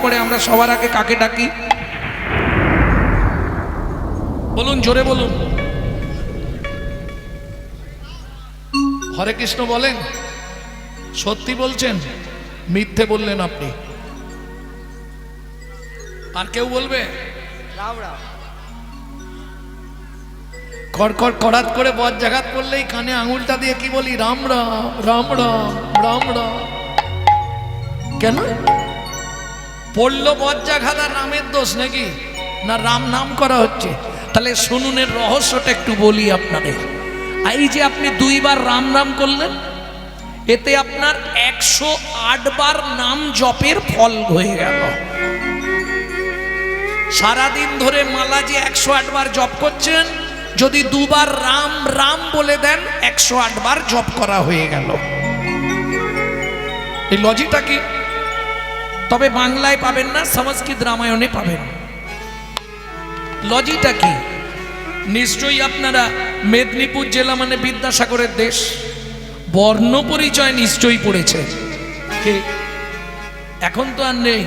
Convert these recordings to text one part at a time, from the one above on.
তারপরে আমরা সবার আগে কাকে ডাকি বলুন, জোরে বলুন। হরে কৃষ্ণ বলেন। সত্যি বলছেন, মিথ্যে বললেন আপনি? আর কেউ বলবে? কড়কড় কড়াত করে বজ্রাঘাত করলেই কানে আঙুলটা দিয়ে কি বলি? রাম রাম রাম রাম রাম রাম। কেন পড়লো বজ্রাঘাত? আর রামের দোষ নাকি? না রাম নাম করা হচ্ছে? তাহলে শুনুন, এর রহস্যটা একটু বলি আপনাদের। এই যে আপনি 2 বার রাম নাম করলেন, এতে আপনার 108 বার নাম জপের ফল হয়ে গেল। সারাদিন ধরে মালা যে 108 বার জপ করছেন, যদি 2 বার রাম রাম বলে দেন, 108 বার জপ করা হয়ে গেল। এই লজিকটা কি? তবে বাংলায় পাবেন না, সংস্কৃত রামায়ণে পাবেন। লজিকটা কি? নিশ্চয়ই আপনারা মেদিনীপুর জেলা মানে বিদ্যাসাগরের দেশ, বর্ণ পরিচয় নিশ্চয়ই পড়েছে। এখন তো আর নেই,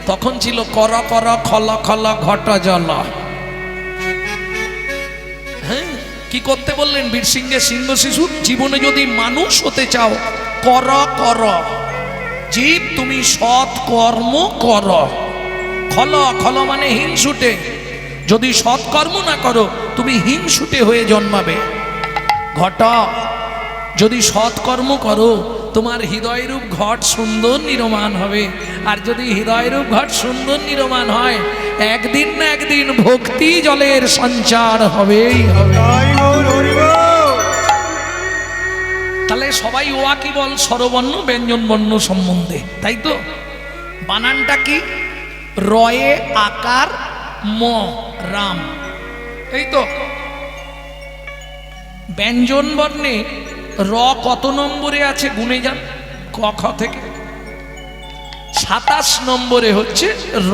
তখন ছিল কর কর খল খল ঘট জল। হ্যাঁ, কি করতে বললেন বীর সিংহের সিংহ শিশু? জীবনে যদি মানুষ হতে চাও, কর কর জীব, তুমি সৎ কর্ম কর। খল খল মানে হিংসুটে, যদি সৎকর্ম না করো তুমি হিংসুটে হয়ে জন্মাবে। ঘট, যদি সৎকর্ম করো তোমার হৃদয়রূপ ঘট সুন্দর নির্মাণ হবে। আর যদি হৃদয়রূপ ঘট সুন্দর নির্মাণ হয়, একদিন না একদিন ভক্তি জলের সঞ্চার হবেই হবে। তাহলে সবাই ওয়াকি বল স্বরবর্ণ ব্যঞ্জন বর্ণ সম্বন্ধে, তাই তো? বানানটা কি? রয়ে আকার ম, রাম, এই তো। ব্যঞ্জন বর্ণে র কত নম্বরে আছে গুনে যান, ক খ থেকে? 27 নম্বরে হচ্ছে র।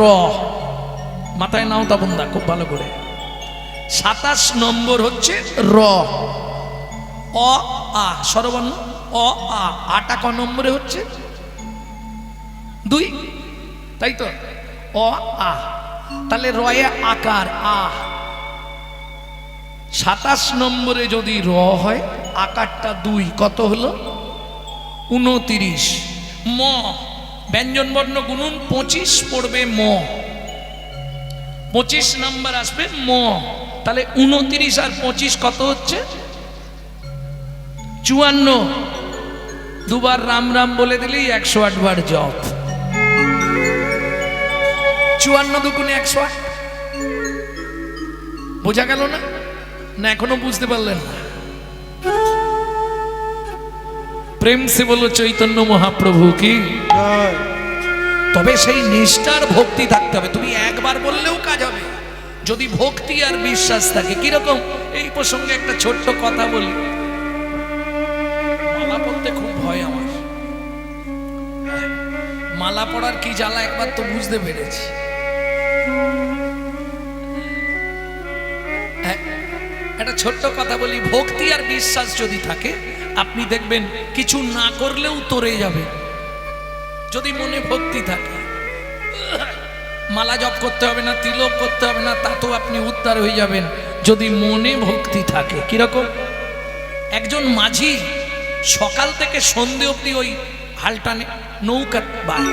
মাথায় নাও তা বন্ধা খুব ভালো করে। 27 নম্বর হচ্ছে র। অ আ স্বরবর্ণ, অ আ। আটা ক নম্বরে হচ্ছে? 2, তাই তো? অ আ। তাহলে রয়ে আকার আ। 27 নম্বরে যদি র হয়, আকারটা 2, কত হলো? 29। ম, ব্যঞ্জন বর্ণ গুনুন 25 পড়বে ম, 25 নম্বর আসবে ম। তাহলে 29 আর 25 কত হচ্ছে? 54। 2 বার রাম রাম বলে দিলেই 108 বার জপ। 54 দুগুণে 108। বোঝা গেল না? না এখনো বুঝতে পারলেন না? প্রেম সে বলো চৈতন্য মহাপ্রভু কি। তবে সেই নিষ্ঠার ভক্তি থাকতে হবে। তুমি একবার বললেও কাজ হবে যদি ভক্তি আর বিশ্বাস থাকে। কিরকম? এই প্রসঙ্গে একটা ছোট্ট কথা বলি। মালা পড়তে খুব ভয় আমার। মালা পড়ার কি জ্বালা একবার তো বুঝতে পেরেছি। একটা ছোট্ট কথা বলি, ভক্তি আর বিশ্বাস যদি থাকে, আপনি দেখবেন কিছু না করলেও তরে যাবে। যদি মনে ভক্তি থাকে, মালা জপ করতে হবে না, তিলক করতে হবে না, তাতেও আপনি উদ্ধার হয়ে যাবেন যদি মনে ভক্তি থাকে। কিরকম? একজন মাঝি সকাল থেকে সন্ধে অবধি ওই হালটানে নৌকা বায়,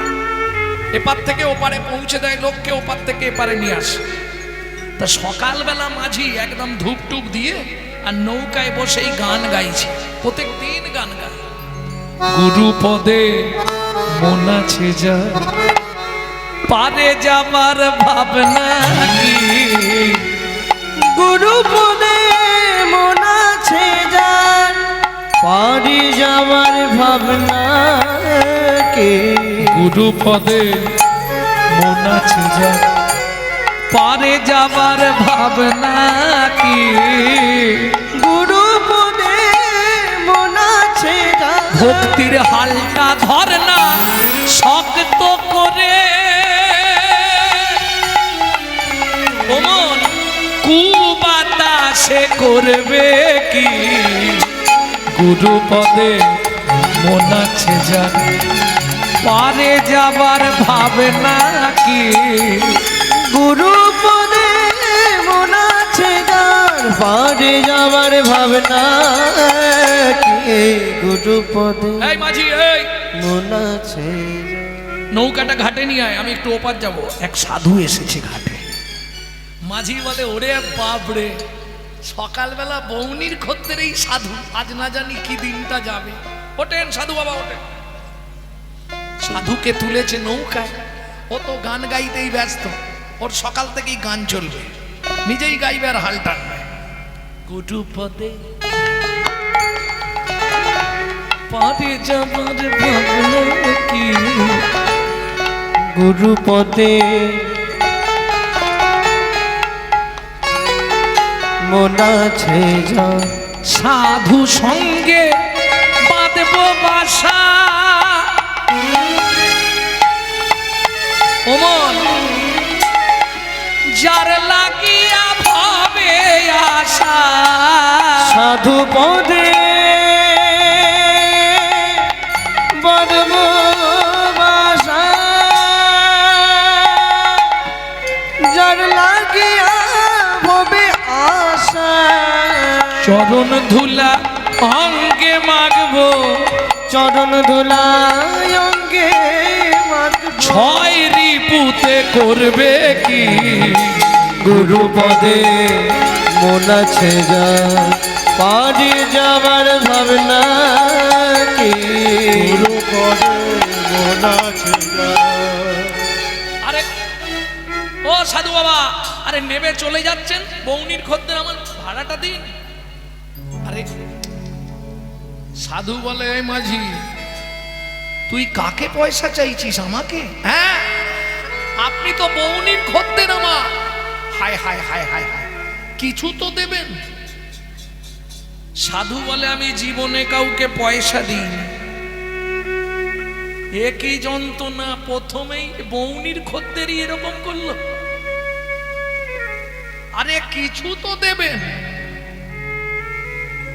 এপার থেকে ওপারে পৌঁছে দেয় লোককে, ওপার থেকে এপারে নিয়ে আসে। তা সকালবেলা মাঝি একদম ধূপ টুপ দিয়ে আর নৌকায় বসেই গান গাইছে, প্রত্যেক দিন গান গায়। গুরু পদে মন আছে যা, পারে যাবার ভাবনা কি। গুরু পদে মন আছে যা, পারে যাবার ভাবনা কি। গুরু পদে মন আছে যা, পারে যাবার ভাবনা কি। গুরু পদে মন আছে যা, ভক্তির হালটা ধর না শক্ত করে, ওমন কুবাতাসে করবে কি। গুরু পদে মন আছে যা, পারে যাবার ভাবনা কি গুরু পদে মন আছে যার পারে যাবার ভাবনা কি গুরু পদে এই মাঝি এই মন আছে যার। নৌকাটা ঘাটে নিয়ে আয়, আমি একটু ওপার যাব। এক সাধু এসেছে ঘাটে। মাঝি বলে ওরে বাপরে, সকালবেলা বৌনির খদ্দের এই সাধু, আজ না জানি কি দিনটা যাবে। ওঠেন সাধু বাবা ওঠেন। সাধুকে তুলেছে নৌকায়, ও তো গান গাইতেই ব্যস্ত, ওর সকাল থেকেই গান চলবে, নিজেই গাইবে আর হাল টানবে। গুরু পদে পারে যাবার ভাবনা কি গুরু পদে মন আছে যার সাধু সঙ্গে বাঁধব বাসা। ওমন যার লাগিয়া ভাবে আশা, সাধু পদে বদব বাসা যার লাগিয়া ভবে আশা। চরণ ধুলা অঙ্গে মাগবো, চরণ ধুলায় অঙ্গে মাগব। ছয় রিপুতে করবে কি গুরু পদে মন আছে যার পারি যাবার ভাবনা কি গুরু পদে মন আছে যার। আরে ও সাধু বাবা, আরে নেবে চলে যাচ্ছেন, বৌনির খদ্দের আমার ভাড়াটা দিন। আরে সাধু বলে এই মাঝি, তুই কাকে পয়সা চাইছিস আমাকে? হ্যাঁ, আপনি তো বৌনির খদ্দের আমার। হায় হায় হায় হায় হায়, কিছু তো দেবেন। সাধু বলে আমি জীবনে কাউকে পয়সা দিইনি। একই যন্ত্রণা, প্রথমেই বৌনির খদ্দেরই এরকম করলো। আরে কিছু তো দেবেন,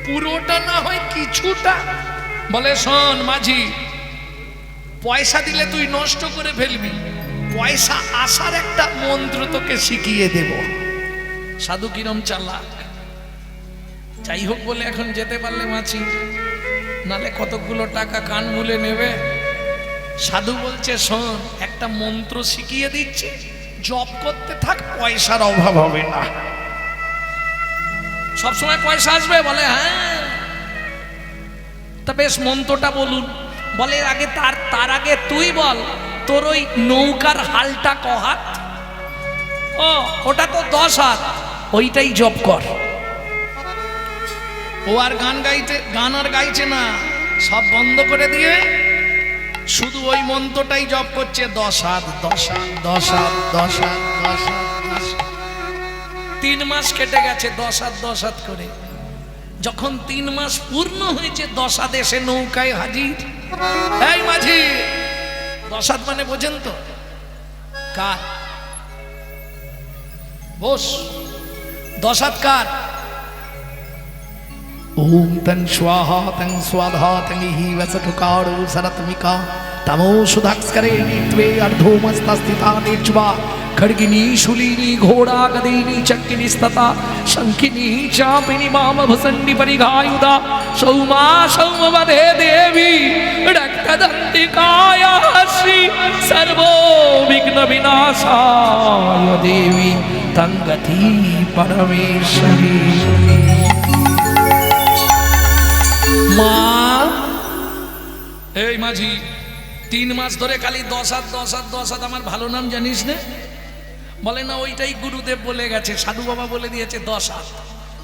পুরোটা না হয় কিছুটা। বলে শোন মাঝি, পয়সা দিলে তুই নষ্ট করে ফেলবি, পয়সা আসার একটা মন্ত্র তোকে শিখিয়ে দেব। সাধু কিরম চালাক। যাই হোক বলে এখন যেতে পারলে মাছি, নালে কতগুলো টাকা কান মুলে নেবে। সাধু বলছে শোন, একটা মন্ত্র শিখিয়ে দিচ্ছি, জপ করতে থাক, পয়সার অভাব হবে না, সবসময় পয়সা আসবে। বলে হ্যাঁ, তা বেশ মন্ত্রটা বলুন। বলে আগে তার আগে তুই বল, তোর ওই নৌকার হালটা ক হাত? ও ওটা তো 10 হাত, ওইটাই জপ কর। ও আর গান আর গাইছে না, সব বন্ধ করে দিয়ে শুধু ওই মন্ত্রটাই জপ করছে, 10 হাত 10 হাত 10 হাত 10 হাত 10 হাত 10 হাত। 3 মাস কেটে গেছে 10 হাত 10 হাত করে। যখন 3 মাস পূর্ণ হয়েছে, 10 হাত এসে নৌকায় হাজির। এই মাঝি, 10 হাত মানে বোঝেন তো কার? বস, 10 হাত কার? ओम तं स्वाहा तं स्वाधा तं हि वसटुकारो सरत्मिका तमो सुधाक्स्करे नीत्वे अर्धोमस्तस्थिता निर्ज्वा खड्गिनी शूलिनी घोड़ा गदेनी चक्किनी स्तता शंखिनी चापिनी मामभसन्नि परिघायुधा सौमा सौमवदे देवी रक्तदन्तिकाया श्री सर्वो विघ्न विनाशाय देवी तंगति परमेश्वरी। মা এই মাঝি, 3 মাস ধরে খালি 10 হাত 10 হাত 10 হাত, আমার ভালো নাম জানিস না? বলে না, ওইটাই গুরুদেব বলে গেছে, সাধু বাবা বলে দিয়েছে 10 হাত।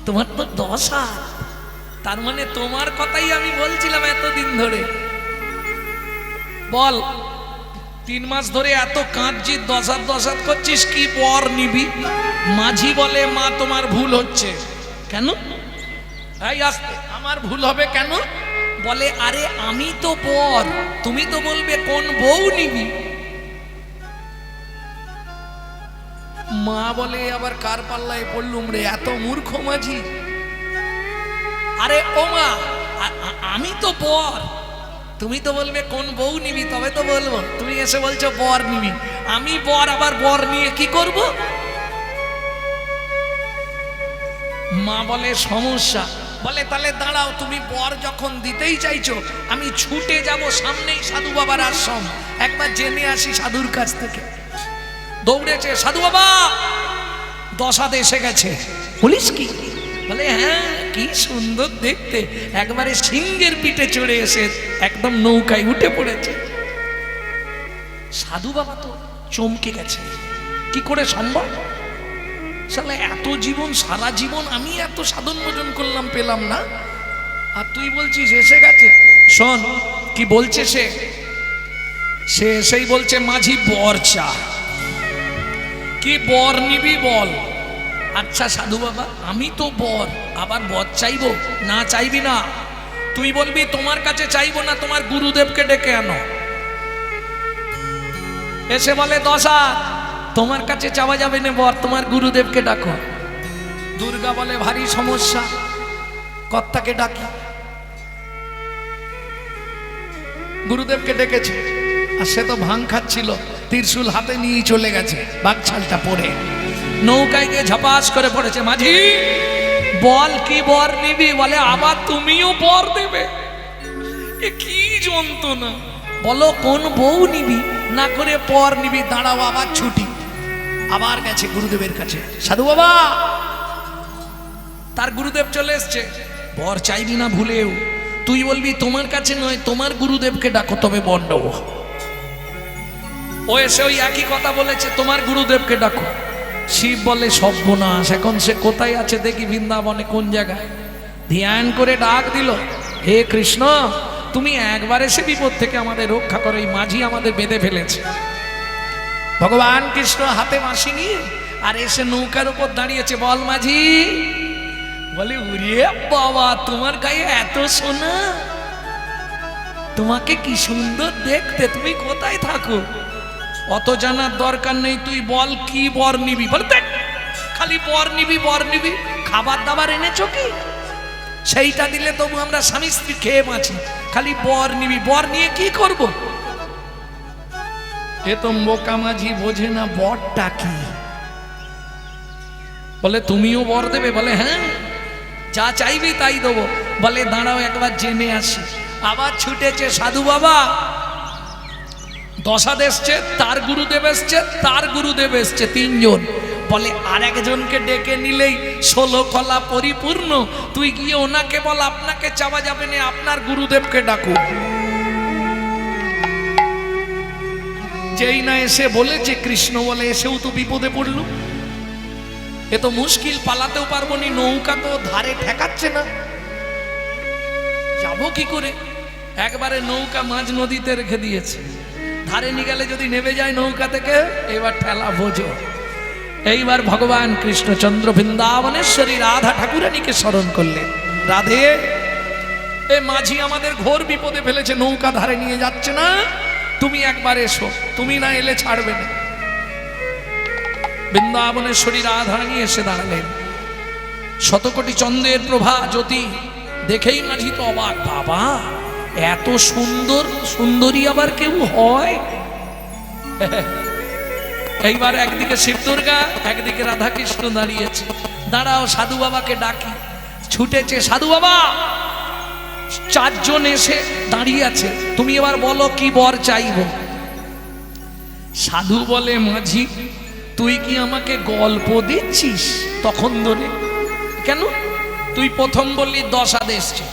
তোমার তো 10 হাত, তার মানে তোমার কথাই আমি বলছিলাম এতদিন ধরে। বল, 3 মাস ধরে এত কাঁদছিস, 10 হাত 10 হাত করছিস, কি বর নিবি? মাঝি বলে মা তোমার ভুল হচ্ছে। কেন? এই আসতে, আমার ভুল হবে কেন? বলে আরে আমি তো বর, তুমি তো বলবে কোন বউ নিবি। মা বলে আবার কার পাল্লায় পড়লুম রে, এত মূর্খ মাঝি। আরে ও মা, আমি তো বর, তুমি তো বলবে কোন বউ নিবি, তবে তো বলবো। তুমি এসে বলছো বর নিবি, আমি বর, আবার বর নিয়ে কি করব? মা বলে সমস্যা। বলে তাহলে দাঁড়াও, তুমি বর যখন দিতেই চাইছো, আমি ছুটে যাব সামনেই সাধু বাবার আশ্রম, একবার জেনে আসি সাধুর কাছ থেকে। দৌড়েছে, সাধু বাবা দশাতে এসে গেছে। বলিস কি? বলে হ্যাঁ, কি সুন্দর দেখতে, একবারে সিংহের পিঠে চড়ে এসে একদম নৌকায় উঠে পড়েছে। সাধু বাবা তো চমকে গেছে, কি করে সম্ভব? শালা এত জীবন, সারা জীবন আমি এত সাধন ভোজন করলাম, পেলাম না, আর তুই বলছিস এসে গেছে। শোন কি বলছে সে এসেই বলছে মাঝি বর চা। কি বর নিবি বল? আচ্ছা সাধু বাবা, আমি তো বর, আবার বর চাইবো? না চাইবি না, তুই বলবি তোমার কাছে চাইবো না, তোমার গুরুদেবকে ডেকে আনো। এসে বলে দশা, তোমার কাছে চাওয়া যাবে না বর, তোমার গুরুদেবকে ডাকো। দুর্গা বলে ভারী সমস্যা, কর্তাকে ডাকি। গুরুদেবকে ডেকেছে, আর সে তো ভাং খাচ্ছিল, ত্রিশূল হাতে নিয়ে চলে গেছে, বাঘছালটা পড়ে নৌকায় গিয়ে ঝপাস করে পড়েছে। মাঝি বল কি বর নিবি? বলে আবার তুমিও বর দেবে? এ কি যন্ত্রণা! বলো কোন বউ নিবি, না করে পর নিবি। দাঁড়াও, আবার ছুটি, আবার গেছে গুরুদেবের কাছে। সাধু বাবা, তার গুরুদেব চলে এসছে। বর চাইবি না ভুলেও, তুই বলবি তোমার কাছে নয়, তোমার গুরুদেবকে ডাকো, তবে বর নেবো। ও এসে ওই একই কথা বলেছে, তোমার গুরুদেবকে ডাকো। শিব বলে সর্বনাশ, এখন সে কোথায় আছে দেখি, বৃন্দাবনে কোন জায়গায়। ধ্যান করে ডাক দিল, হে কৃষ্ণ, তুমি একবার এসে বিপদ থেকে আমাদের রক্ষা করো, এই মাঝি আমাদের বেঁধে ফেলেছে। ভগবান কৃষ্ণ হাতে বাঁশি নিয়ে আর এসে নৌকার উপর দাঁড়িয়েছে। বল মাঝি। বলে উড়িয়ে বাবা, তোমার গায়ে এত সোনা, তোমাকে কি সুন্দর দেখতে, তুমি কোথায় থাকো? অত জানার দরকার নেই, তুই বল কি বর নিবি? বল দেখ, খালি বর নিবি বর নিবি, খাবার দাবার এনেছো কি? সেইটা দিলে তবু আমরা স্বামী স্ত্রী খেয়ে বাঁচি, খালি বর নিবি, বর নিয়ে কি করব? এ তো বোকা মাঝি, বোঝে না বরটা কি। বলে তুমিও বর দেবে? বলে হ্যাঁ, যা চাইবি তাই দেবো। বলে দাঁড়াও একবার জেনে আসি। আবার ছুটেছে। সাধু বাবা দশাদ এসছে, তার গুরুদেব এসছে, তার গুরুদেব এসছে, তিনজন। বলে আর একজনকে ডেকে নিলেই 16 কলা পরিপূর্ণ। তুই গিয়ে ওনাকে বল আপনাকে চাওয়া যাবে না, আপনার গুরুদেবকে ডাকো। যেই না এসে বলেছে, কৃষ্ণ বলে এসেও তো বিপদে পড়ল, এ তো মুশকিল, পালাতেও পারবো নি, নৌকা তো ধারে ঠেকাচ্ছে না, যাবো কি করে? একবারে নৌকা মাঝ নদীতে রেখে দিয়েছে, ধারে নিয়ে গেলে যদি নেমে যায় নৌকা থেকে, এবার ঠেলা বোঝো। এইবার ভগবান কৃষ্ণচন্দ্র বৃন্দাবনেশ্বরী রাধা ঠাকুরানীকে স্মরণ করলেন। রাধে, এ মাঝি আমাদের ঘোর বিপদে ফেলেছে, নৌকা ধারে নিয়ে যাচ্ছে না, তুমি একবার এসো, তুমি না এলে ছাড়বে না। বৃন্দাবনেশ্বরী রাধারানী এসে দাঁড়ালেন। শতকোটি চন্দ্রের প্রভা জ্যোতি দেখেই মাঝি তো অবাক, বাবা এত সুন্দর সুন্দরী আবার কেউ হয়? এইবার একদিকে শিব দুর্গা, একদিকে রাধা কৃষ্ণ দাঁড়িয়েছে। দাঁড়াও, সাধু বাবাকে ডাকি। ছুটেছে। সাধু বাবা, 4 জন এসে দাঁড়িয়ে আছে, তুমি এবার বলো কি বর চাইব? সাধু বলে মাঝি, তুই কি আমাকে গল্প দিচ্ছিস? তখন ধরে কেন? তুই প্রথম বললি দশাদ এসছে,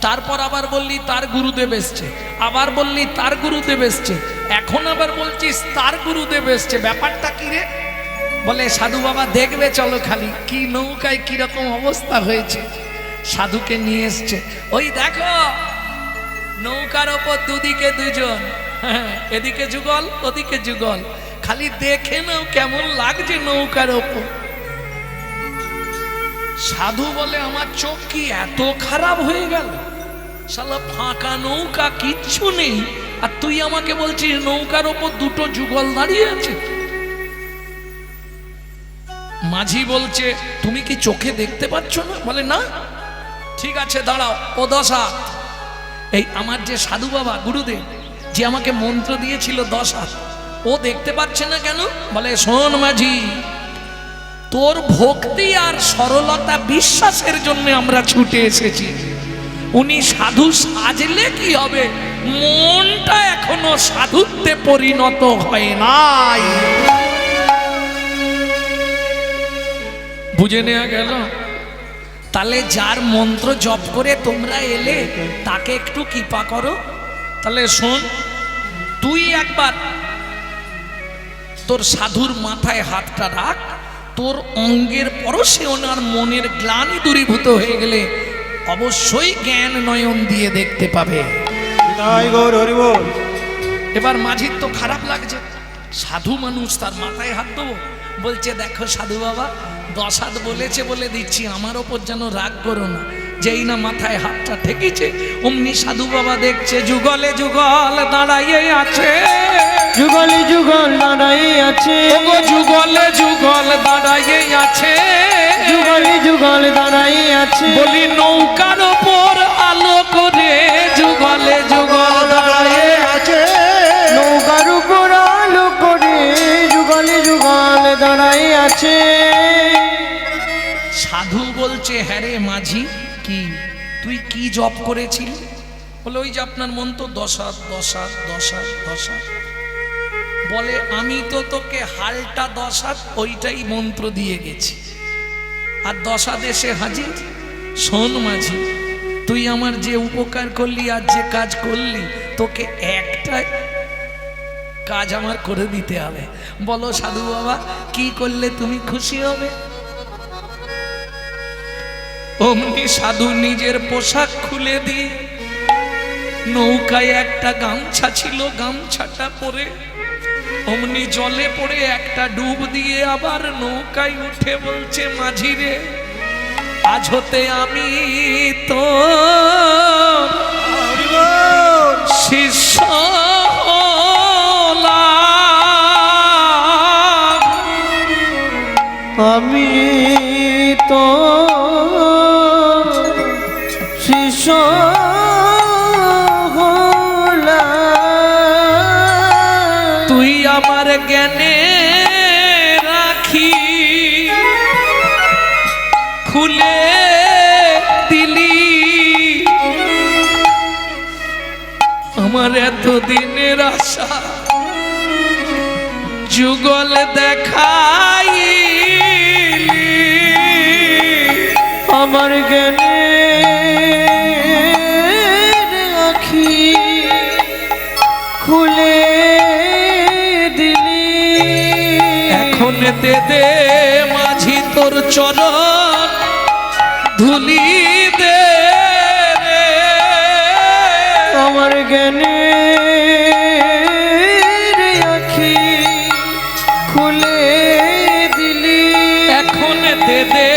তারপর আবার বললি তার গুরুদেব এসছে, আবার বললি তার গুরুদেব এসছে, এখন আবার বলছিস তার গুরুদেব এসছে, ব্যাপারটা কি রে? বলে সাধু বাবা দেখবে চলো খালি, কি নৌকায় কিরকম অবস্থা হয়েছে। সাধুকে নিয়ে এসছে, ওই দেখো নৌকার ওপর দুদিকে দুজন, এদিকে যুগল ওদিকে যুগল, খালি দেখে নাও কেমন লাগছে নৌকার ওপর। সাধু বলে আমার চোখ কি এত খারাপ হয়ে গেল? শালা ফাঁকা নৌকা, কিচ্ছু নেই, আর তুই আমাকে বলছিস নৌকার ওপর 2টো যুগল দাঁড়িয়ে আছে। মাঝি বলছে তুমি কি চোখে দেখতে পাচ্ছ না? বলে না। ঠিক আছে দাঁড়াও, ও দশা এই আমার যে সাধু বাবা গুরুদেব যে আমাকে মন্ত্র দিয়েছিল 10 হাত, ও দেখতে পাচ্ছে না কেন? বলে শোন মাঝি, তোর ভক্তি আর সরলতা বিশ্বাসের জন্য আমরা ছুটে এসেছি। উনি সাধু সাজলে কি হবে, মনটা এখনো সাধুত্বে পরিণত হয় নাই। বুঝে নেওয়া গেল? তাহলে যার মন্ত্র জপ করে তোমরা এলে তাকে একটু কৃপা করো। তাহলে শোন, তুই একবার তোর সাধুর মাথায় হাতটা রাখ, তোর অঙ্গের পরশে ওনার মনের গ্লানি দূরীভূত হয়ে গেলে অবশ্যই জ্ঞান নয়ন দিয়ে দেখতে পাবে। এবার মাঝির তো খারাপ লাগছে, সাধু মানুষ তার মাথায় হাত দেবো, বলছে দেখো সাধু বাবা 10 হাত বলেছে বলে দিচ্ছি, আমার ওপর যেন রাগ করো না। যেই না মাথায় হাতটা ঠেকেছে অমনি সাধু বাবা দেখছে যুগলে যুগল দাঁড়াইয়ে আছে, যুগলে যুগল দাঁড়াইয়ে আছে, ওগো যুগলে যুগল দাঁড়াইয়ে আছে, যুগলে যুগল দাঁড়াইয়ে আছে। বলি নৌকার ওপর আলো করে যুগলে যুগল দাঁড়াইয়ে আছে, নৌকার উপর আলো করে যুগলে যুগল দাঁড়াইয়ে আছে। সাধু বলছে হ্যাঁ রে মাঝি, কি তুই কি জপ করেছিলি? বলে ওই যে আপনার মন্ত্র 10 হাত 10 হাত 10 হাত 10 হাত। বলে আমি তো তোকে হালটা 10 হাত ওইটাই মন্ত্র দিয়ে গেছি, আর 10 হাত এসে হাজির। শোন মাঝি, তুই আমার যে উপকার করলি আর যে কাজ করলি, তোকে একটা কাজ আমার করে দিতে হবে। বলো সাধু বাবা কি করলে তুমি খুশি হবে? অমনি সাধু নিজের পোশাক খুলে দিয়ে নৌকায় একটা গামছা ছিল, গামছাটা পরে অমনি জলে পড়ে একটা ডুব দিয়ে আবার নৌকায় উঠে বলছে মাঝি রে, আজ হতে আমি তো শিষ্য হলাম, আমি তো শিষ্য হলাম। তুই আমার জ্ঞানে রাখি খুলে দিলি, আমার এতদিনের আশা যুগল দেখাইলি, আমার জ্ঞানে আখি খুলে দিলি। এখন দে দে মাঝি তোর চরণ ধুলি দে রে, আমার জ্ঞানে আখি খুলে দিলি। এখন দে দে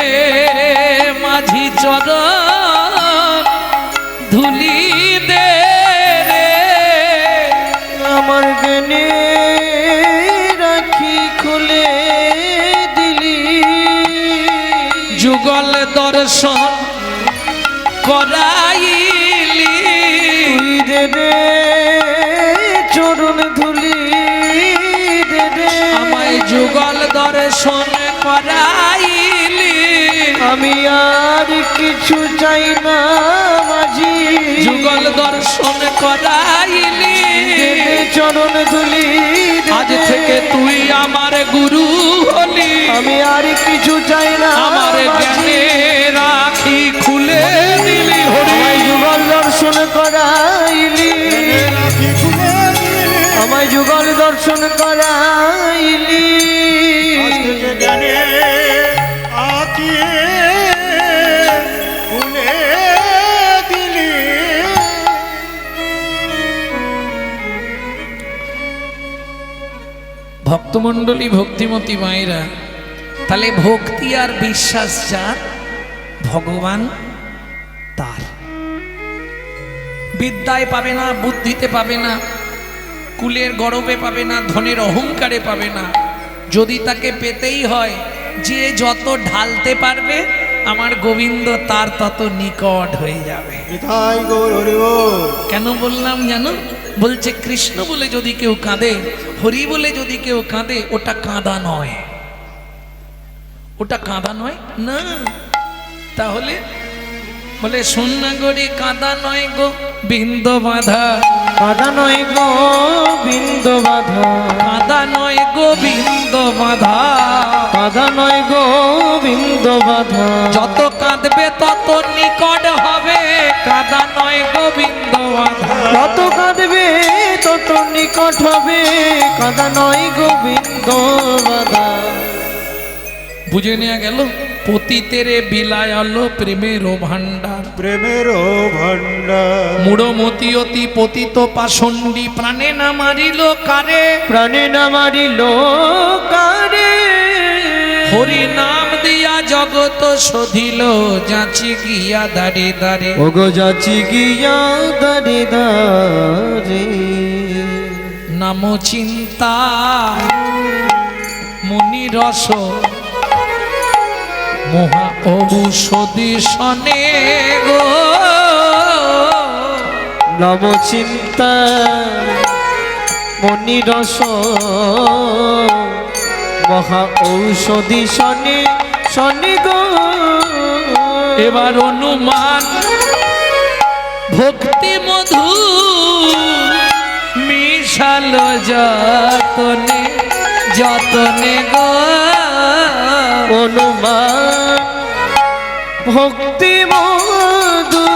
মাঝি চরণ ধুলি দে রে, আমার জ্ঞানে রাখি খুলে দিলি। যুগল দর্শন করাইলি, তুই দেবে চরণ ধুলি দেবে, আমায় যুগল দর্শন করাইলি, আমি আর কিছু চাই না মাঝি। যুগল দর্শন করাইলি, দেবে চরণ ধুলি আজ থেকে তুই আমার গুরু হলি, আমি আর কিছু চাই না আমার জ্ঞানে রাখি খুলে দিলি। আমায় যুগল দর্শন করাইলি, আমায় যুগল দর্শন করাইলি। ভক্তমণ্ডলী ভক্তিমতী মায়েরা, তাহলে ভক্তি আর বিশ্বাস যার, ভগবান তার। বিদ্যায় পাবে না, বুদ্ধিতে পাবে না, কুলের গর্বে পাবে না, ধনের অহংকারে পাবে না। যদি তাকে পেতেই হয়, যে যত ঢালতে পারবে আমার গোবিন্দ তার তত নিকট হয়ে যাবে। নিতাই গৌর হরি বল। কেন বললাম জানো? বলছে কৃষ্ণ বলে যদি কেউ কাঁদে, হরি বলে যদি কেউ কাঁদে, ওটা কাঁদা নয়, ওটা কাঁদা নয় না। তাহলে বলে শোন না গরি, কাঁদা নয় গো বিন্দ বাঁধা, কাদা নয় গো বিন্দ বাধা, কাঁদা নয় গো বিন্দ বাঁধা, কাদা নয় গো বিন্দ বাধা, যত কাঁদবে তত নিকট হবে, কাঁদা নয় গো বিন্দ বাঁধা। যত কাঁদবে তত নিকট হবে, কাদা নয় গো বিন্দ বাধা। বুঝে নেওয়া গেল? পতিতেরে বিলায়ালো প্রেমের ভান্ডার, প্রেমের ভান্ডার। মূঢ়মতি অতি পতিত পাষণ্ডী, প্রাণে না মারিল কারে, প্রাণে না মারিল কারে, হরি নাম দিয়া জগত শোধিল, যাচি গিয়া দাঁড়ে দাঁড়ে। ওগো যাচি গিয়া দারে দারে, নাম চিন্তা মুনি রস, মহা ঔষধি শনে গো, নব চিন্তা মনি রস, মহা ঔষধি শনি শনি গো। এবার অনুমান ভক্তি মধু মিশাল যতনে যতনে গো, অনুমান ভক্তি মধু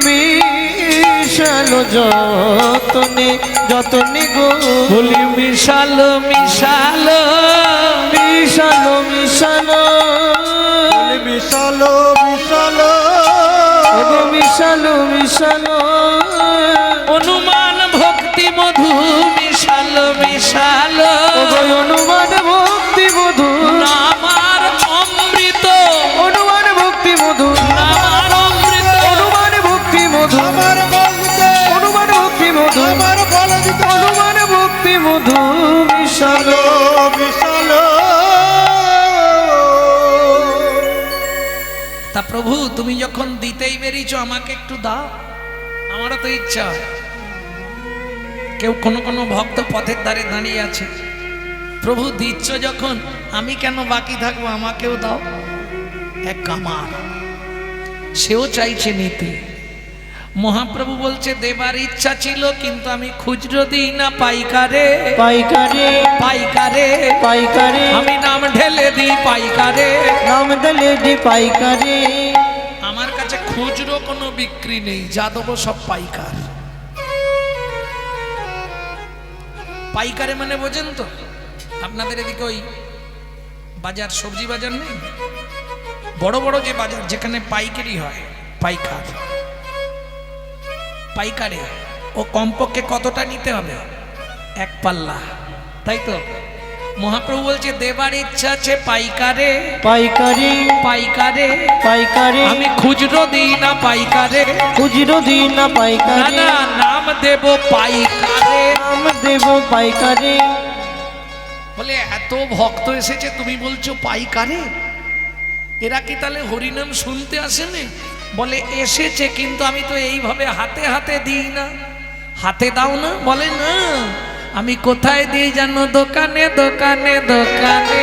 মিশালো যতনে যতনে গো, বলি মিশালো মিশালো, মিশালো মিশালো, মিশালো মিশালো, ওগো মিশালো মিশালো, অনুমান ভক্তি মধু মিশালো মিশালো, ওগো অনুমান ভক্তি মধু, আমার অমৃত, অনুমান ভক্তি মধু, আমার অমৃত, অনুমান ভক্তি মধু, আমার বলতে অনুমান ভক্তি মধু, আমার বল দিতে অনুমান ভক্তি মধু মিশালো। মিশালো। তা প্রভু তুমি যখন দিতেই বেরিয়েছো আমাকে একটু দাও, আমারও তো ইচ্ছা। কেউ কোনো কোনো ভক্ত পথের ধারে দাঁড়িয়ে আছে, প্রভু দিচ্ছ যখন আমি কেন বাকি থাকবো, আমাকেও দাও। এক কামার, সেও চাইছে নিতে। মহাপ্রভু বলছে দেবার ইচ্ছা ছিল, কিন্তু আমি খুচরো দিই না পাইকারে, পাইকারে পাইকারে পাইকারে, আমি নাম ঢেলে দিই পাইকারে। নাম দলে দি পাইকারে, আমার কাছে খুচরো কোনো বিক্রি নেই, যা দেবো সব পাইকার। পাইকারে মানে বোঝেন তো? আপনাদের এদিকে ওই বাজার, সবজি বাজার নেই, বড় বড় যে বাজার যেখানে পাইকারি হয়, পাইকার। পাইকারে ও কমপক্ষে কতটা নিতে হবে? এক পাল্লা, তাই তো? মহাপ্রভু বলছে দেবার ইচ্ছা আছে পাইকারে, পাইকারে পাইকারে পাইকারে, আমি খুচরো দিই না পাইকারে, খুচরো দিই না না পাইকারে, না নাম দেব পাইকারে। নাম দেব পাইকারে। বলে এত ভক্ত এসেছে তুমি বলছো পাইকারে, এরা কি তাহলে হরিনাম শুনতে আসেনি? বলে এসেছে, কিন্তু আমি তো এইভাবে হাতে হাতে দিই না। হাতে দাও না? বলে না, আমি কোথায় দিই জানো? দোকানে দোকানে দোকানে,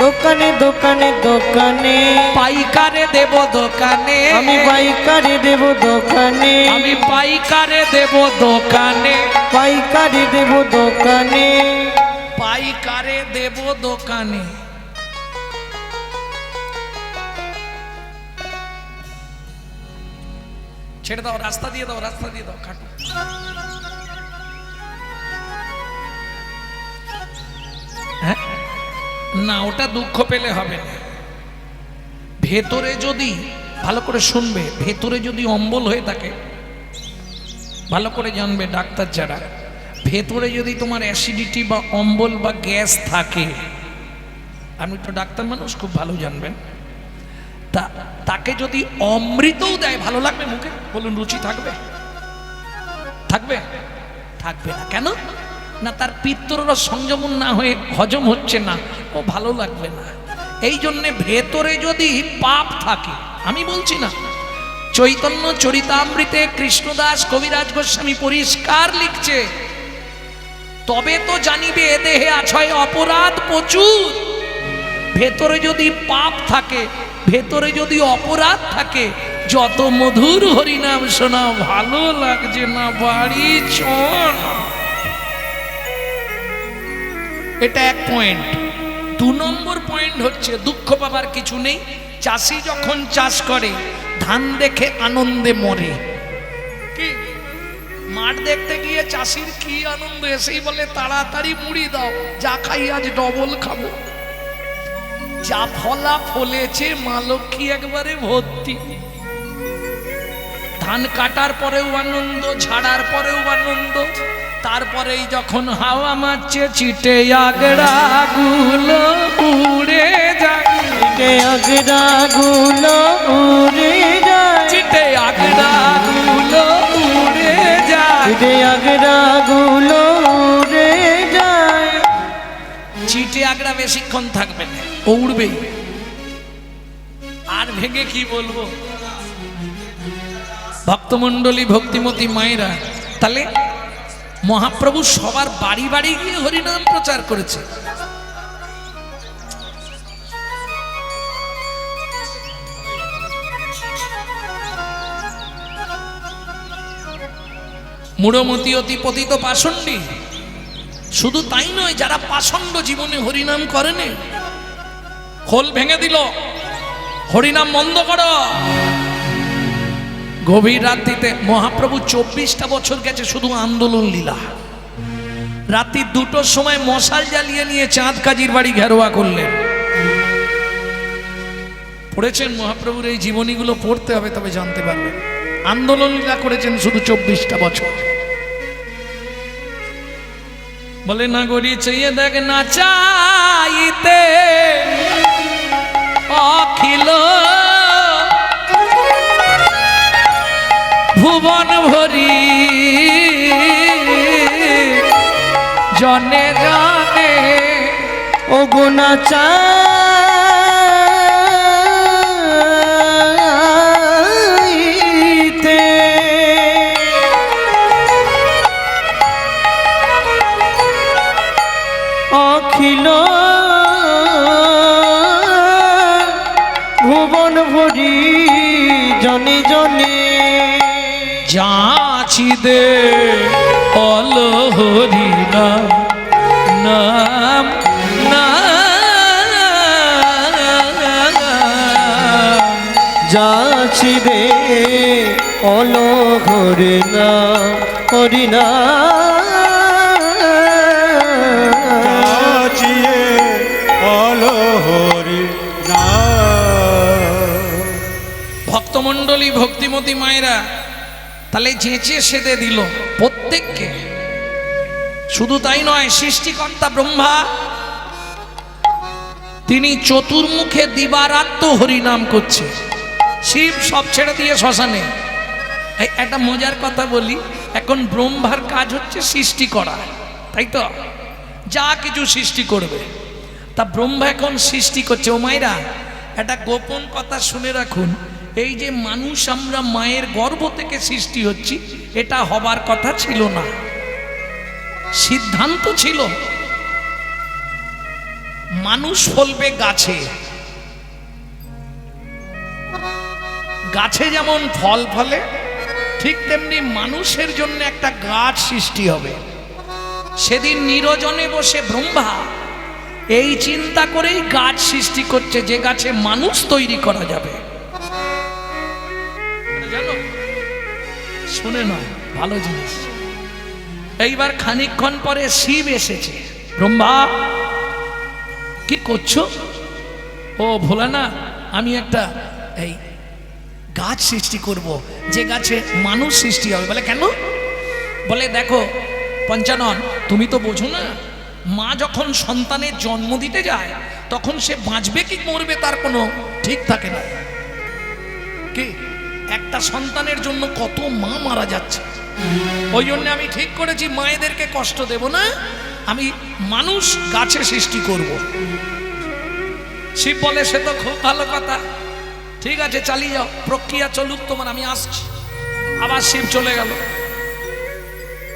দোকানে দোকানে দোকানে, পাইকারে দেব দোকানে, আমি পাইকারে দেব দোকানে, আমি পাইকারে দেব দোকানে, পাইকারে দেব দোকানে, পাইকারে দেব দোকানে। ছেড়ে দাও, রাস্তা দিয়ে দাও, রাস্তা দিয়ে দাও, কাটো। হ্যাঁ না, ওটা দুঃখ পেলে হবে না। ভেতরে যদি, ভালো করে শুনবে, ভেতরে যদি অম্বল হয়ে থাকে, ভালো করে জানবে ডাক্তার যারা, ভেতরে যদি তোমার অ্যাসিডিটি বা অম্বল বা গ্যাস থাকে, আপনি তো ডাক্তার মানুষ, খুব ভালো জানবেন, তাকে যদি অমৃতও দেয়, ভালো লাগবে মুখে? বলুন, রুচি থাকবে? থাকবে? থাকবে না। কেন না? তার পিত্তরস সংযমন না হয়ে হজম হচ্ছে না, ও ভালো লাগবে না। এই জন্যে ভেতরে যদি পাপ থাকে, আমি বলছি না, চৈতন্য চরিতামৃতে কৃষ্ণদাস কবিরাজ গোস্বামী পরিষ্কার লিখছে, তবে তো জানিবে এ দেহে আছয় অপরাধ প্রচুর। ভেতরে যদি পাপ থাকে, ভেতরে যদি অপরাধ থাকে, যত মধুর হরিনাম শোনা ভালো লাগছে না, বাড়ি চল। এটা এক পয়েন্ট। 2 নম্বর পয়েন্ট হচ্ছে, দুঃখ পাবার কিছু নেই। চাষি যখন চাষ করে, ধান দেখে আনন্দে মরে। কি মাঠ দেখতে গিয়ে চাষির কি আনন্দ, এসেই বলে তাড়াতাড়ি মুড়ি দাও, যা খাই আজ ডবল খাবো। যা ফলা ফলেছে মা লক্ষ্মী একবারে ভর্তি। ধান কাটার পরেও আনন্দ, ঝাড়ার পরেও আনন্দ, তারপরেই যখন হাওয়া মারছে চিটে আগড়া গুলো উড়ে যায়, চিটে আগড়া গুলো উড়ে যায়, চিটে আগড়া গুলো উড়ে যায়, চিটে আগড়া গুলো উড়ে যায়। চিটে আগড়া বেশিক্ষণ থাকবে না, ও উড়বেই। আর ভেঙে কি বলবো ভক্তমণ্ডলী, ভক্তিমতী মায়েরা। তাহলে মহাপ্রভু সবার বাড়ি বাড়ি গিয়ে হরিনাম প্রচার করেছে। মূঢ়মতি অতি পতিত পাষণ্ডী, শুধু তাই নয়, যারা পাষণ্ড জীবনে হরিনাম করেনি, খোল ভেঙে দিল, হরিনাম বন্ধ করো। গভীর রাত্রিতে মহাপ্রভু 24টা বছর গেছে শুধু আন্দোলন লীলা। রাত্রি 2টোর সময় মশাল জ্বালিয়ে নিয়ে চাঁদ কাজীর বাড়ি ঘেরোয়া করলেন। পড়েছেন মহাপ্রভুর এই জীবনীগুলো, পড়তে হবে তবে জানতে পারবেন। আন্দোলন লীলা করেছেন শুধু 24টা বছর। বলে না গরি চাইয়ে দেখ না চাইতে অখিল ভুবন ভরি জনে জানে ও গুনা চাইতে অখিল ভুবন ভরি জনে জনে যাচি দে অল হরি নাম নাম যাচি দে অল হরি নাম হরি যাচিয়ে অলো হরি নাম। ভক্তমণ্ডলী, ভক্তিমতী মায়েরা, তাহলে চেঁচে সেদে দিল প্রত্যেককে। শুধু তাই নয়, সৃষ্টিকর্তা ব্রহ্মা তিনি চতুর্মুখে দিবারাত্র হরিনাম করছে। শিব সব ছেড়ে দিয়ে শ্মশানে। এই একটা মজার কথা বলি, এখন ব্রহ্মার কাজ হচ্ছে সৃষ্টি করা, তাই তো? যা কিছু সৃষ্টি করবে, তা ব্রহ্মা এখন সৃষ্টি করছে। ও মায়েরা, একটা গোপন কথা শুনে রাখুন, এই যে মানুষ আমরা মায়ের গর্ভ থেকে সৃষ্টি হচ্ছি, এটা হবার কথা ছিল না। সিদ্ধান্ত ছিল মানুষ ফলবে গাছে, গাছে যেমন ফল ফলে, ঠিক তেমনি মানুষের জন্য একটা গাছ সৃষ্টি হবে। সেদিন নিরজনে বসে ব্রহ্মা এই চিন্তা করেই গাছ সৃষ্টি করছে, যে গাছে মানুষ তৈরি করা যাবে। জানো, শুনে না, ভালো জিনিস। এইবার খানিকক্ষণ পরে শিব এসেছে। ব্রহ্মা, কি করছো? ও ভোলা না, আমি একটা এই গাছ সৃষ্টি করব, যে গাছে মানুষ সৃষ্টি হবে। বলে কেন? বলে দেখো পঞ্চানন, তুমি তো বোঝো না, মা যখন সন্তানের জন্ম দিতে যায়, তখন সে বাঁচবে কি মরবে তার কোনো ঠিক থাকে না। কি একটা সন্তানের জন্য কত মা মারা যাচ্ছে। ওই জন্য আমি ঠিক করেছি মায়েদেরকে কষ্ট দেব না, আমি মানুষ গাছে সৃষ্টি করব। শিব বলে সে তো খুব ভালো কথা, ঠিক আছে চালিয়ে যাও, প্রক্রিয়া চলুক তোমার, আমি আসছি। আবার শিব চলে গেল,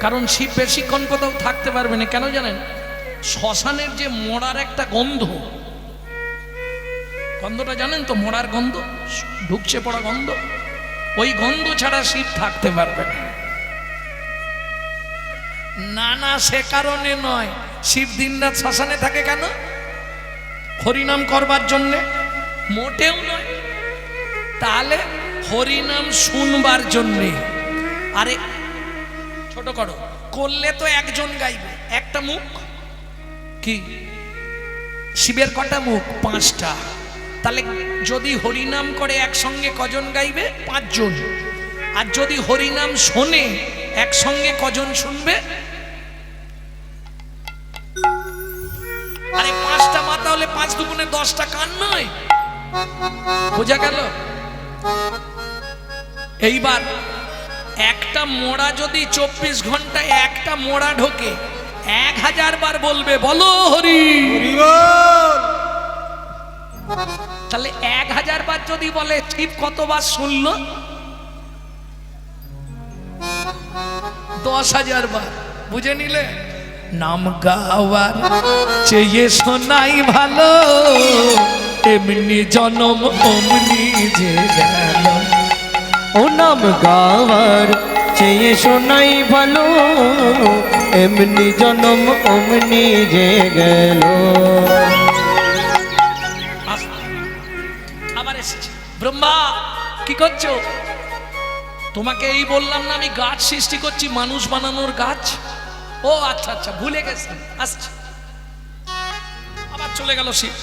কারণ শিব বেশিক্ষণ কোথাও থাকতে পারবে না। কেন জানেন? শ্মশানের যে মরার একটা গন্ধ, গন্ধটা জানেন তো, মরার গন্ধ, ঢুকছে পড়া গন্ধ, ওই গন্ধ ছাড়া শিব থাকতে পারবে না। না না, সে কারণে নয়। শিব দিনরাত শ্মশানে থাকে কেন? হরিনাম করবার জন্যে? মোটেও নয়। তাহলে হরিনাম শুনবার জন্যে। আরে ছোট করো, করলে তো একজন গাইবে, একটা মুখ। কি শিবের কটা মুখ? 5টা। তাহলে যদি হরিনাম করে একসঙ্গে কজন গাইবে? 5 জন। আর যদি হরিনাম শোনে একসঙ্গে কজন শুনবে? আরে 5টা মাথা হলে 5 দুগুণে 10টা কান নয়? বোঝা গেল? এইবার একটা মোড়া যদি 24 ঘন্টায় একটা মোড়া ঢোকে, 1000 বার বলবে বলো হরি। তাহলে 1000 বার যদি বলে, শিব কতবার শুনলো? 10,000 বার। বুঝে নিলে? নাম গাওয়ার চেয়ে শোনাই ভালো, এমনি জনম অমনি যে গেল। ও নাম গাওয়ার চেয়ে শোনাই ভালো, এমনি জনম অমনি যে গেল। আবার এসেছে। ব্রহ্মা কি করছো? তোমাকে এই বললাম না আমি গাছ সৃষ্টি করছি, মানুষ বানানোর গাছ। ও আচ্ছা আচ্ছা, ভুলে গেছেন, আসছে। আবার চলে গেল শিব।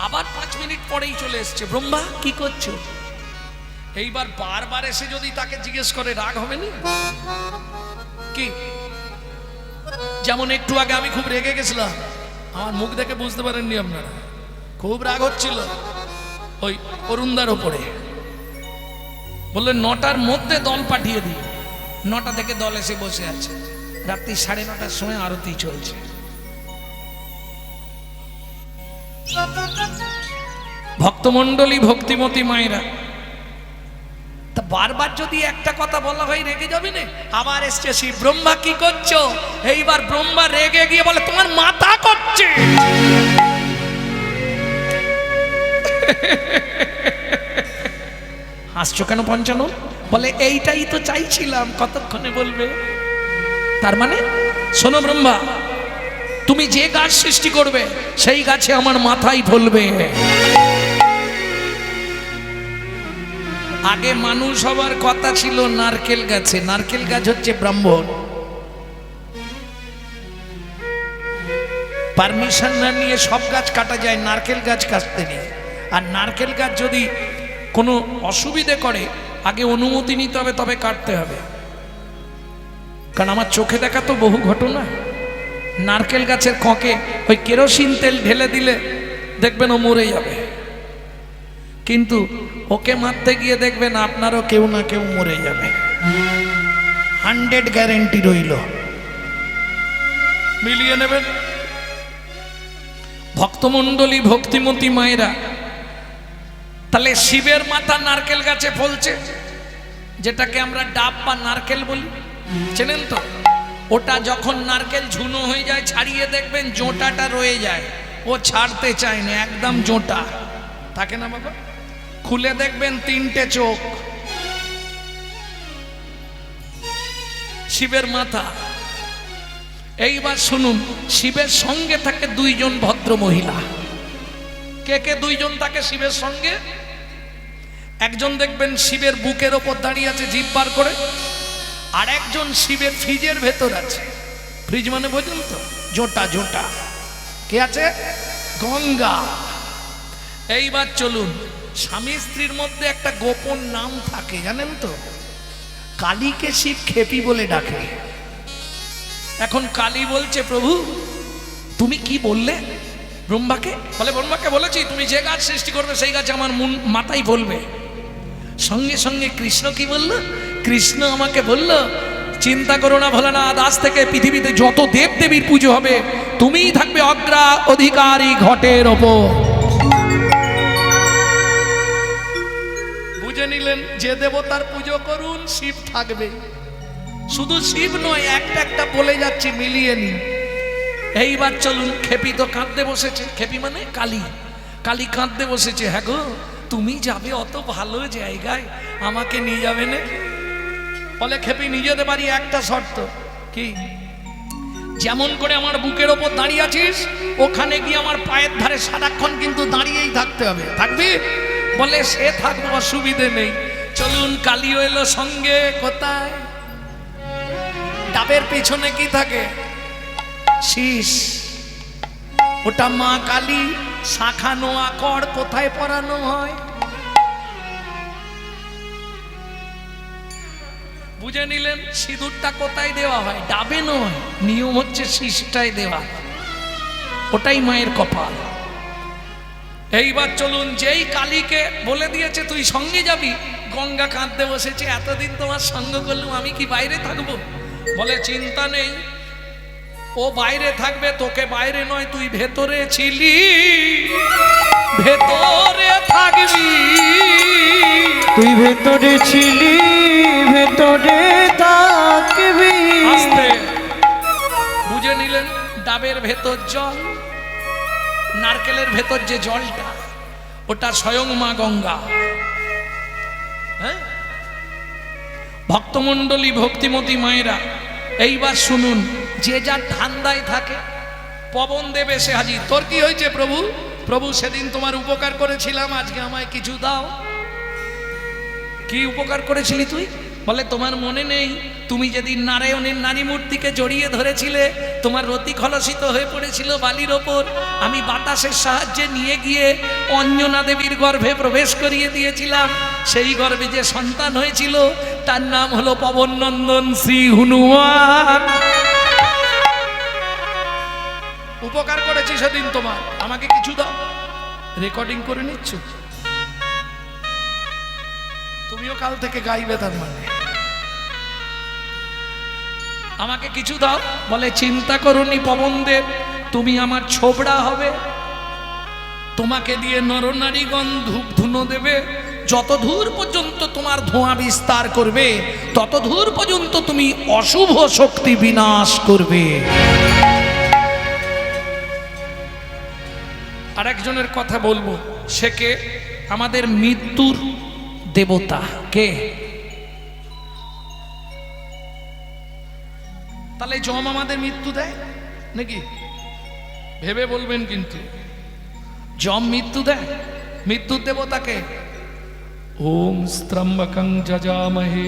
আবার 5 মিনিট পরেই চলে এসছে। ব্রহ্মা কি করছো? এইবার বারবার এসে যদি তাকে জিজ্ঞেস করে, রাগ হবে না? কি যেমন একটু আগে আমি খুব রেগে গেছিলাম, আমার মুখ দেখে বুঝতে পারেননি আপনারা, খুব রাগ হচ্ছিল ওই অরুণদার ওপরে। বললেন 9টার মধ্যে দল পাঠিয়ে দিই। 9টা থেকে দল এসে বসে আছে, রাত্রি 9:30টার সময় আরতি চলছে। ভক্তমণ্ডলী, ভক্তিমতী মায়েরা, তা বারবার যদি একটা কথা বলা হয় রেগে যাবে না? আবার এসছে শিব। ব্রহ্মা কি করছো? এইবার ব্রহ্মা রেগে গিয়ে বলে তোমার মাথা করছে। হাসছো কেন পঞ্চানন? বলে এইটাই তো চাইছিলাম, কতক্ষণে বলবে। তার মানে শোনো ব্রহ্মা, তুমি যে গাছ সৃষ্টি করবে সেই গাছে আমার মাথাই ফলবে। আগে মানুষ হবার কথা ছিল নারকেল গাছে। নারকেল গাছ হচ্ছে ব্রাহ্মণ, পারমিশন না নিয়ে সব গাছ কাটা যায়, নারকেল গাছ কাটতে নেই। আর নারকেল গাছ যদি কোনো অসুবিধে করে আগে অনুমতি নিতে হবে, তবে কাটতে হবে। কারণ আমার চোখে দেখা তো বহু ঘটনা, নারকেল গাছের খোঁকে ওই কেরোসিন তেল ঢেলে দিলে দেখবেন ও মরে যাবে, কিন্তু ওকে মারতে গিয়ে দেখবেন আপনারও কেউ না কেউ মরে যাবে। 100 গ্যারেন্টি রইল, মিলিয়ে নেবেন। ভক্তমণ্ডলী, ভক্তিমতী মায়েরা, তাহলে শিবের মাথা নারকেল গাছে ফলছে, যেটাকে আমরা ডাব বা নারকেল বলি, চেনেন তো? ওটা যখন নারকেল ঝুনো হয়ে যায়, ছাড়িয়ে দেখবেন জোঁটাটা রয়ে যায়, ও ছাড়তে চায় না, একদম জোঁটা থাকে না বাবা। খুলে দেখবেন 3টে চোখ, শিবের মাথা। এইবার শুনুন, শিবের সঙ্গে থাকে 2 জন ভদ্র মহিলা। কে কে 2 জন থাকে শিবের সঙ্গে? একজন দেখবেন শিবের বুকের ওপর দাঁড়িয়ে আছে জিভ বার করে, আর একজন শিবের ফ্রিজের ভেতর আছে। ফ্রিজ মানে বোঝেন তো? জোটা জোটা। কে আছে? গঙ্গা। এইবার চলুন, স্বামী স্ত্রীর মধ্যে একটা গোপন নাম থাকে, জানেন তো? কালীকে শিব খেপি বলে ডাকে। এখন কালী বলছে, প্রভু তুমি কি বললে ব্রহ্মাকে? বলে ব্রহ্মাকে বলেছি তুমি যে গাছ সৃষ্টি করবে সেই গাছ আমার মাথায় ফলবে। সঙ্গে সঙ্গে কৃষ্ণ কি বলল? কৃষ্ণ আমাকে বলল, চিন্তা করো না ভোলানাথ, আজ থেকে পৃথিবীতে যত দেব দেবীর পুজো হবে তুমিই থাকবে অগ্রা অধিকারী ঘটের ওপর। নিলেন, যে দেবতার পুজো করুন শিব থাকবে। শুধু শিব নয়, একটা একটা বলে যাচ্ছি, মিলিয়ে নিন। এইবার চলুন, খেপি তো কাঁদতে বসেছে। খেপি মানে কালী। কালী কাঁদতে বসেছে, হ্যাঁ গো তুমি যাবে অত ভালো জায়গায়, আমাকে নিয়ে যাবে না? বলে খেপি নিয়ে যেতে পারি, একটা শর্ত। কি? যেমন করে আমার বুকের ওপর দাঁড়িয়ে আছিস, ওখানে গিয়ে আমার পায়ের ধারে সারাক্ষণ কিন্তু দাঁড়িয়েই থাকতে হবে। থাকবি? বলে সে থাকবো, অসুবিধে নেই। চলুন, কালীও এলো সঙ্গে। কোথায়? ডাবের পিছনে কি থাকে? শীষ। ওটা মা কালী। শাখা নোয়া কর কোথায় পরানো হয়? বুঝে নিলেন? সিঁদুরটা কোথায় দেওয়া হয়? ডাবে নয়, নিয়ম হচ্ছে শীষটাই দেওয়া। ওটাই মায়ের কপাল। এইবার চলুন, যেই কালীকে বলে দিয়েছে তুই সঙ্গে যাবি, গঙ্গা কাঁদতে বসেছে, এতদিন তোমার সঙ্গ করলাম, আমি কি বাইরে থাকবো? বলে চিন্তা নেই, ও বাইরে থাকবে, তোকে বাইরে নয়, তুই ভেতরে ছিলি, ভেতরে থাকবি। তুই ভেতরে ছিলি, ভেতরে থাকবি। আস্তে। বুঝে নিলেন? ডাবের ভেতর জল, নারকেলের ভেতর যে জলটা, ওটা স্বয়ং মা গঙ্গা। হ্যাঁ, ভক্তমণ্ডলী, ভক্তিমতী মায়েরা, এইবার শুনুন, যে যার ঠান্ডায় থাকে, পবন দেব এসে হাজির। তোর কি হয়েছে প্রভু? প্রভু সেদিন তোমার উপকার করেছিলাম, আজকে আমায় কিছু দাও। কি উপকার করেছিলি তুই? বলে তোমার মনে নেই, তুমি যেদিন নারায়ণের নারী মূর্তিকে জড়িয়ে ধরেছিলে, তোমার রতি খলসিত হয়ে পড়েছিল বালির ওপর, আমি বাতাসের সাহায্যে নিয়ে গিয়ে অঞ্জনা দেবীর গর্ভে প্রবেশ করিয়ে দিয়েছিলাম। সেই গর্ভে যে সন্তান হয়েছিল তার নাম হলো পবন নন্দন শ্রী হনুমান। উপকার করেছি সেদিন তোমার, আমাকে কিছু দাও। রেকর্ডিং করে নিচ্ছ? তুমিও কাল থেকে গাইবে, তার মানে আমাকে কিছু দাও। বলে চিন্তা করুনি পবনদেব, তুমি আমার ছোবড়া হবে, তোমাকে দিয়ে নরনারীগণ ধূপ ধুনো দেবে, যত দূর পর্যন্ত তোমার ধোঁয়া বিস্তার করবে, তত দূর পর্যন্ত তুমি অশুভ শক্তি বিনাশ করবে। আরেকজনের কথা বলবো, সে কে? আমাদের মৃত্যুর দেবতা। কে? তাহলে যম আমাদের মৃত্যু দেয় নাকি? ভেবে বলবেন কিন্তু। যম মৃত্যু দেয়? মৃত্যুর দেবতাকে? ওম স্ত্রম্বকং যজামহে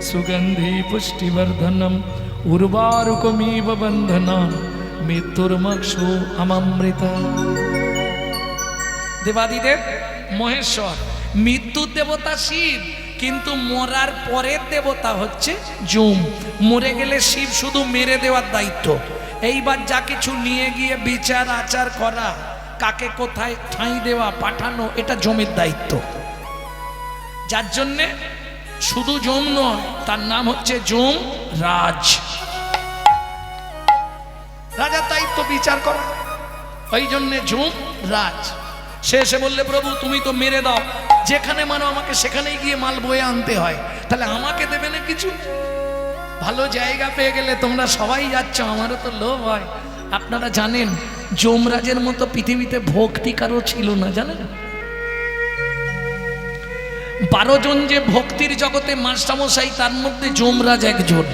সুগন্ধি পুষ্টিবর্ধনম উর্বারুকমিব বন্ধনান মৃত্যুর্মক্ষো অমৃতা। দেবাদিদেব মহেশ্বর, মৃত্যুর দেবতা শিব, কিন্তু মরার পরের দেবতা হচ্ছে যম। মরে গেলে শিব শুধু মেরে দেওয়ার দায়িত্ব। এইবার যা কিছু নিয়ে গিয়ে বিচার আচার করা, কাকে কোথায় ঠাঁই দেওয়া, পাঠানো, এটা যমের দায়িত্ব। যার জন্যে শুধু যম নয়, তার নাম হচ্ছে যম রাজ। রাজার দায়িত্ব বিচার করা, ওই জন্যে যম রাজ। সে এসে বললে প্রভু তুমি তো মেরে দাও, যেখানে মানো আমাকে সেখানেই গিয়ে মাল বয়ে আনতে হয়, তাহলে আমাকে দেবে না কিছু? ভালো জায়গা পেয়ে গেলে তোমরা সবাই যাচ্ছ, আমারও তো লোভ হয়। আপনারা জানেন যমরাজের মতো পৃথিবীতে ভক্তি কারো ছিল না, জানেন? 12 জন যে ভক্তির জগতে মাস্টারমশাই, তার মধ্যে যমরাজ একজন।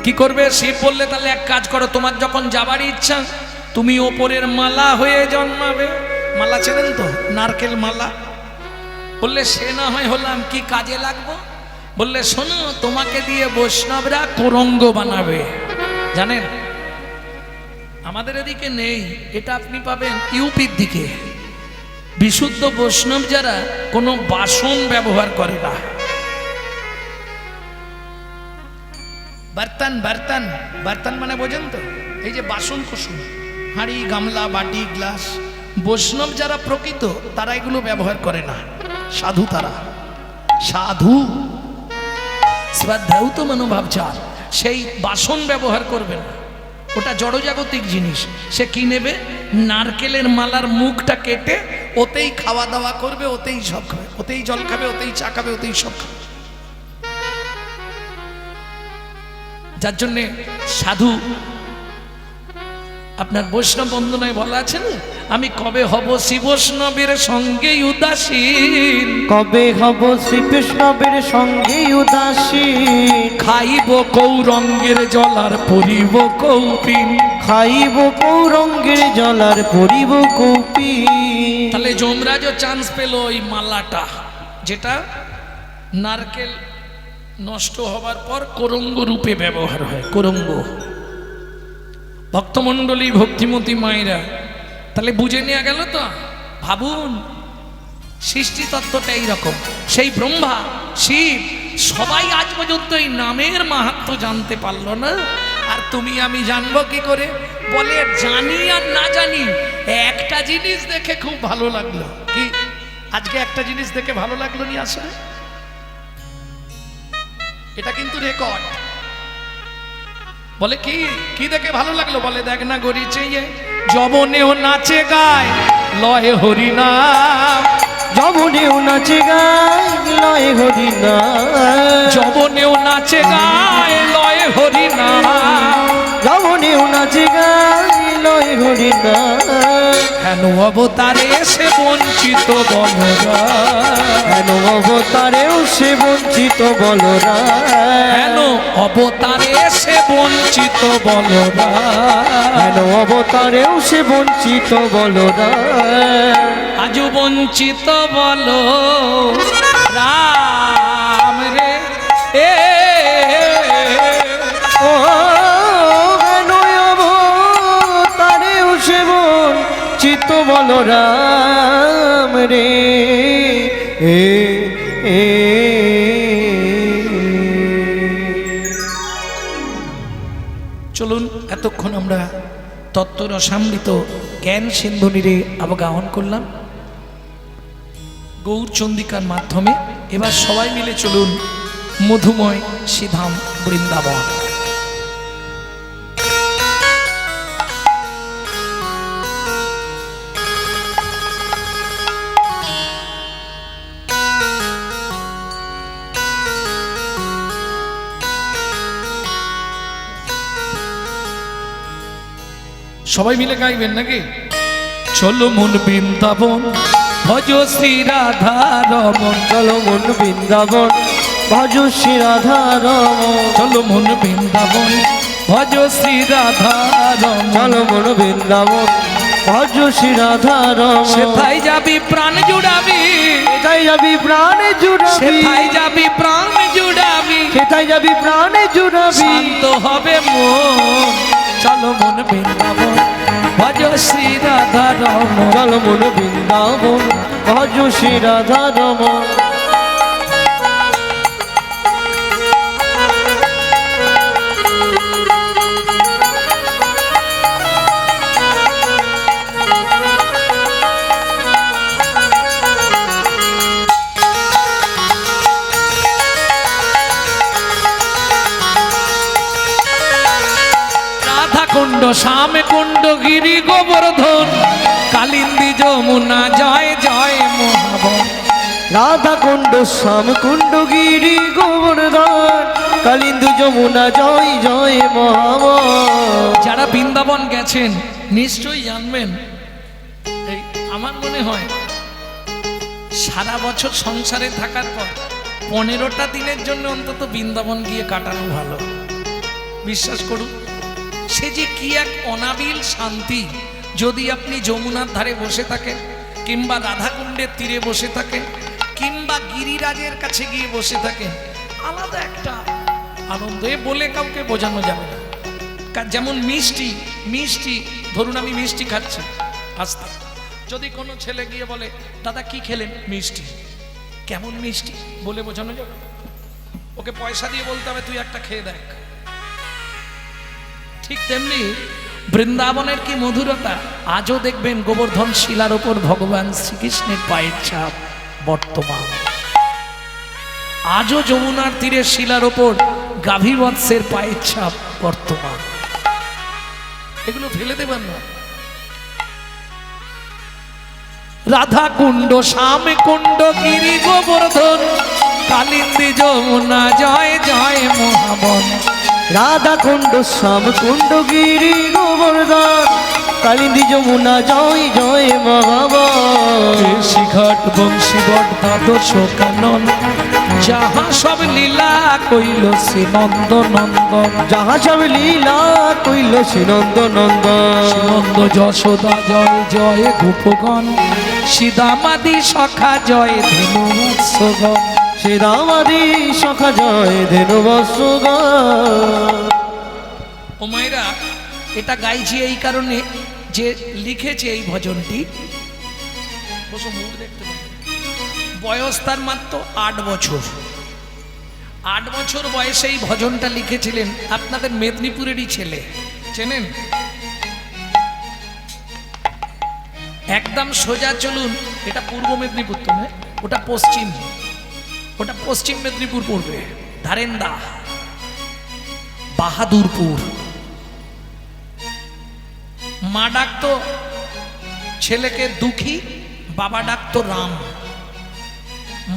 কি করবে? শিব বললে তাহলে এক কাজ করো, তোমার যখন যাবার ইচ্ছা তুমি ওপরের মালা হয়ে জন্মাবে। মালা চেনেন তো, নারকেল মালা। বললে সে না হয় হলাম, কি কাজে লাগবো? বললে শোনো, তোমাকে দিয়ে বৈষ্ণবরা কোরঙ্গ বানাবে। জানেন আমাদের এদিকে নেই, এটা আপনি পাবেন ইউপির দিকে। বিশুদ্ধ বৈষ্ণব যারা কোনো বাসন ব্যবহার করে না। বর্তন বর্তন বর্তন মানে বোঝেন তো, এই যে বাসন কুসুম, হাঁড়ি গামলা বাটি গ্লাস, বৈষ্ণব যারা প্রকৃত তারা এগুলো ব্যবহার করে না। সাধু তারা, সাধু শ্রদ্ধাও তো মনোভাব চার, সেই বাসন ব্যবহার করবে না। ওটা জড়জাগতিক জিনিস। সে কি নেবে? নারকেলের মালার মুখটা কেটে ওতেই খাওয়া দাওয়া করবে, ওতেই সব খাবে, ওতেই জল খাবে, ওতেই চা খাবে, ওতেই সব খাবে। যার জন্যে সাধু আপনার বৈষ্ণব বন্দনায় বলা আছে না, আমি কবে হব শ্রী বৈষ্ণবের সঙ্গে উদাসীন, কবে হব শ্রীকৃষ্ণবের সঙ্গে উদাসীন, খাইব কৌরঙ্গের জলার পরিব কৌপিন, খাইব কৌরঙ্গের জলার পরিব কৌপি। তাহলে যমরাজও চান্স পেল ওই মালাটা, যেটা নারকেল নষ্ট হবার পর কোরঙ্গ রূপে ব্যবহার হয়। কোরঙ্গ ভক্তমণ্ডলী, ভক্তিমতী মায়েরা, তাহলে বুঝে নেওয়া গেল তো। ভাবুন, সৃষ্টি তত্ত্বটা এইরকম। সেই ব্রহ্মা, শিব সবাই আজ পর্যন্ত এই নামের মাহাত্ম্য জানতে পারলো না। আর তুমি আমি জানবো কি করে? বলে জানি আর না জানি, একটা জিনিস দেখে খুব ভালো লাগলো। কি আজকে একটা জিনিস দেখে ভালো লাগলো নি? আসলে এটা কিন্তু রেকর্ড। বলে কি কি দেখে ভালো লাগলো? বলে দেখ না গরিছে যবনেও নাচে গায় লয় হরিনাম, যমনেও নাচে গায় লয় হরিনাম, যবনেও নাচে গায় লয় হরিনাম, যমনেও নাচে গায় লয় হরিনাম। কেন অবতারে সে বঞ্চিত বলরা, কেন অবতারেও সে বঞ্চিত বলরা, কেন অবতারে সে বঞ্চিত বলরা, কেন অবতারেও সে বঞ্চিত বলরা। আজ বঞ্চিত বল রাম রে এ, ও কেন অবতারেও সে বঞ্চিত বলরাম রে এ এ। চলুন এতক্ষণ আমরা তত্ত্বরসামৃত জ্ঞান সিন্ধুনিরে অবগাহন করলাম গৌরচন্দিকার মাধ্যমে। এবার সবাই মিলে চলুন মধুময় শ্রীধাম বৃন্দাবন। সবাই মিলে গাইবেন নাকি? চলো মন বৃন্দাবন ভজ শ্রী রাধা রমন, চলো মন বৃন্দাবন ভজ শ্রী রাধা রমন, চলো মন বৃন্দাবন ভজ শ্রী রাধা রমন, চলো মন বৃন্দাবন ভজ শ্রী রাধা রমন। সেথায় যাবি প্রাণ জুড়াবি, সেথায় যাবি প্রাণে জুড়াবি, সেথায় যাবি প্রাণ জুড়াবি, সেথায় যাবি প্রাণে জুড়াবি। শান্ত হবে মন, চলো মন বৃন্দাবন ভজ শ্রী রাধা রমন, চলো মন বৃন্দাবন ভজ শ্রী রাধা রমন। কুণ্ড শ্যাম কুণ্ড গিরি গোবর্ধন, কালিন্দী যমুনা জয় জয় মহাবন, রাধা কুণ্ড শ্যাম কুণ্ড গিরি গোবর্ধন, কালিন্দী যমুনা জয় জয় মহাবন। যারা বৃন্দাবন গেছেন নিশ্চয়ই জানবেন। এই আমার মনে হয় সারা বছর সংসারে থাকার পর 15টা দিনের জন্য অন্তত বৃন্দাবন গিয়ে কাটানো ভালো। বিশ্বাস করুন, সে যে কি এক অনাবিল শান্তি। যদি আপনি যমুনার ধারে বসে থাকেন, কিংবা রাধাকুণ্ডের তীরে বসে থাকেন, কিংবা গিরিরাজের কাছে গিয়ে বসে থাকেন, আলাদা একটা আনন্দ। এ বলে কাউকে বোঝানো যাবে না। যেমন মিষ্টি, মিষ্টি ধরুন আমি মিষ্টি খাচ্ছি, আস্তে যদি কোনো ছেলে গিয়ে বলে দাদা কি খেলেন? মিষ্টি। কেমন মিষ্টি বলে বোঝানো যাবে? ওকে পয়সা দিয়ে বলতে হবে তুই একটা খেয়ে দেখ। ঠিক তেমনি বৃন্দাবনের কি মধুরতা। আজও দেখবেন গোবর্ধন শিলার ওপর ভগবান শ্রীকৃষ্ণের পায়ের ছাপ বর্তমান। আজও যমুনার তীরের শিলার ওপর গাভী বৎসের পায়ের ছাপ বর্তমান। এগুলো ফেলে দেবেন না। রাধা কুণ্ড, শ্যাম কুণ্ড, গিরি গোবর্ধন, কালিন্দী যমুনা, জয় জয় মহাবন। রাধা কুণ্ড, শ্যাম কুণ্ড, গিরি গোবর্ধন, কালিন্দী যমুনা, জয় জয় মহাবন। শিঘাট বংশীবট, দ্বাদশ কানন, যাহা সব লীলা কইল শ্রী নন্দ নন্দন। যাহা সব লীলা কইল শ্রী নন্দ নন্দন। নন্দ যশোদা, জয় জয় গোপগণ, সীতামাদি সখা, জয় ধেনু মৎস্যগণ। শ্রীরামাদি সখা, জয় ধেনু বৎসগণ। ও মায়েরা, এটা গাইছি এই কারণে যে লিখেছে এই ভজনটি, বসো মুখ দেখতে পাবে, বয়স তার মাত্র 8 বছর। 8 বছর বয়সে এই ভজনটা লিখেছিলেন। আপনাদের মেদিনীপুরেরই ছেলে, চেনেন? একদম সোজা চলুন, এটা পূর্ব মেদিনীপুর তো নয়, ওটা পশ্চিম, ওটা পশ্চিম মেদিনীপুর পড়বে। ধারেন্দা, বাহাদুরপুর। মা ডাকতো ছেলেকে দুঃখী, বাবা ডাকতো রাম।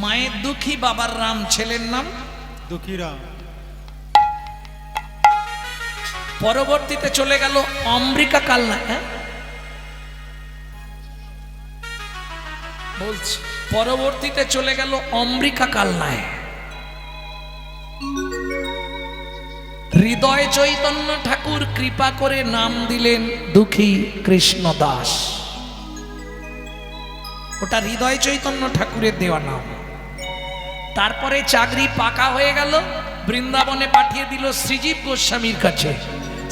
মায়ের দুঃখী, বাবার রাম, ছেলের নাম দুঃখীরা। পরবর্তীতে চলে গেল অম্বিকা কালনা। হ্যাঁ বলছি, পরবর্তীতে চলে গেল অম্বিকা কালনায়। হৃদয় চৈতন্য ঠাকুর কৃপা করে নাম দিলেন দুঃখী কৃষ্ণ দাস। ওটা হৃদয় চৈতন্য ঠাকুরের দেওয়া নাম। তারপরে চাকরি পাকা হয়ে গেল, বৃন্দাবনে পাঠিয়ে দিল শ্রীজীব গোস্বামীর কাছে।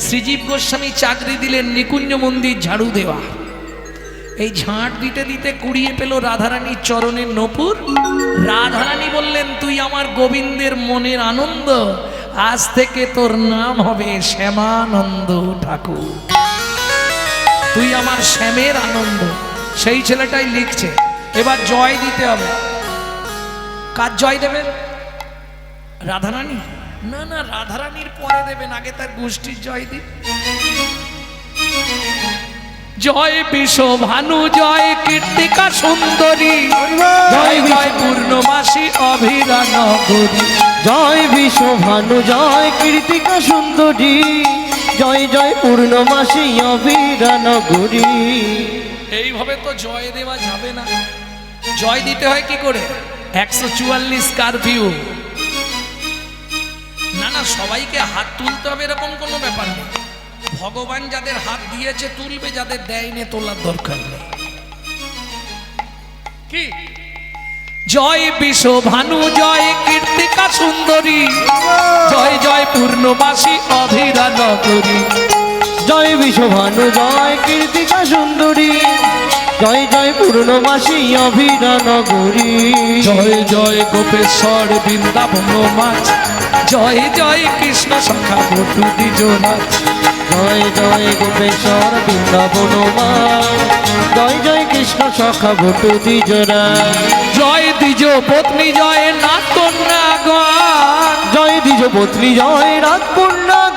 শ্রীজীব গোস্বামী চাকরি দিলেন নিকুঞ্জ মন্দির ঝাড়ু দেওয়া। এই ঝাঁট দিতে দিতে কুড়িয়ে পেল রাধারানীর চরণের নপুর। রাধারানী বললেন, তুই আমার গোবিন্দের মনের আনন্দ, আজ থেকে তোর নাম হবে শ্যামানন্দ ঠাকুর। তুই আমার শ্যামের আনন্দ। সেই ছেলেটাই লিখছে। এবার জয় দিতে হবে। কার জয় দেবেন? রাধারানী? না না, রাধারানীর পরে দেবেন, আগে তার গোষ্ঠীর জয় দিন। জয় বিশ্ব ভানু, জয় কীর্তিকা সুন্দরী, জয় জয় পূর্ণমাসী অভিরা নগরী। জয় বিশ্ব ভানু, জয় কীর্তিকা সুন্দরী, জয় জয় পূর্ণমাসী অভিরা নগরী। এইভাবে তো জয় দেওয়া যাবে না। জয় দিতে হয় কি করে? 144 কারফিউ। না না, সবাইকে হাত তুলতে হবে এরকম কোনো ব্যাপার নেই। ভগবান যাদের হাত দিয়েছে তুলবে, যাদের দেয়নি তোলার দরকার নেই। কি? জয় বিশ্ব ভানু, জয় কীর্তিকা সুন্দরী, জয় জয় পূর্ণমাসী অভিরা নগরী। জয় বিশ্ব ভানু, জয় কীর্তিকা সুন্দরী, জয় জয় পূর্ণমাসী অভিরা নগরী। জয় জয় গোপেশ্বর বৃন্দাবন মাছ, জয় জয় কৃষ্ণ সখা বটু দ্বিজরাজ। জয় জয় গোপেশ্বর বৃন্দাবন মাছ, জয় জয় কৃষ্ণ সখা বটু দ্বিজরাজ। জয় দ্বিজ পত্নী, জয় নাথ কন্যাগণ, জয় দ্বিজ পত্নী, জয় রাত পূর্ণাগণ।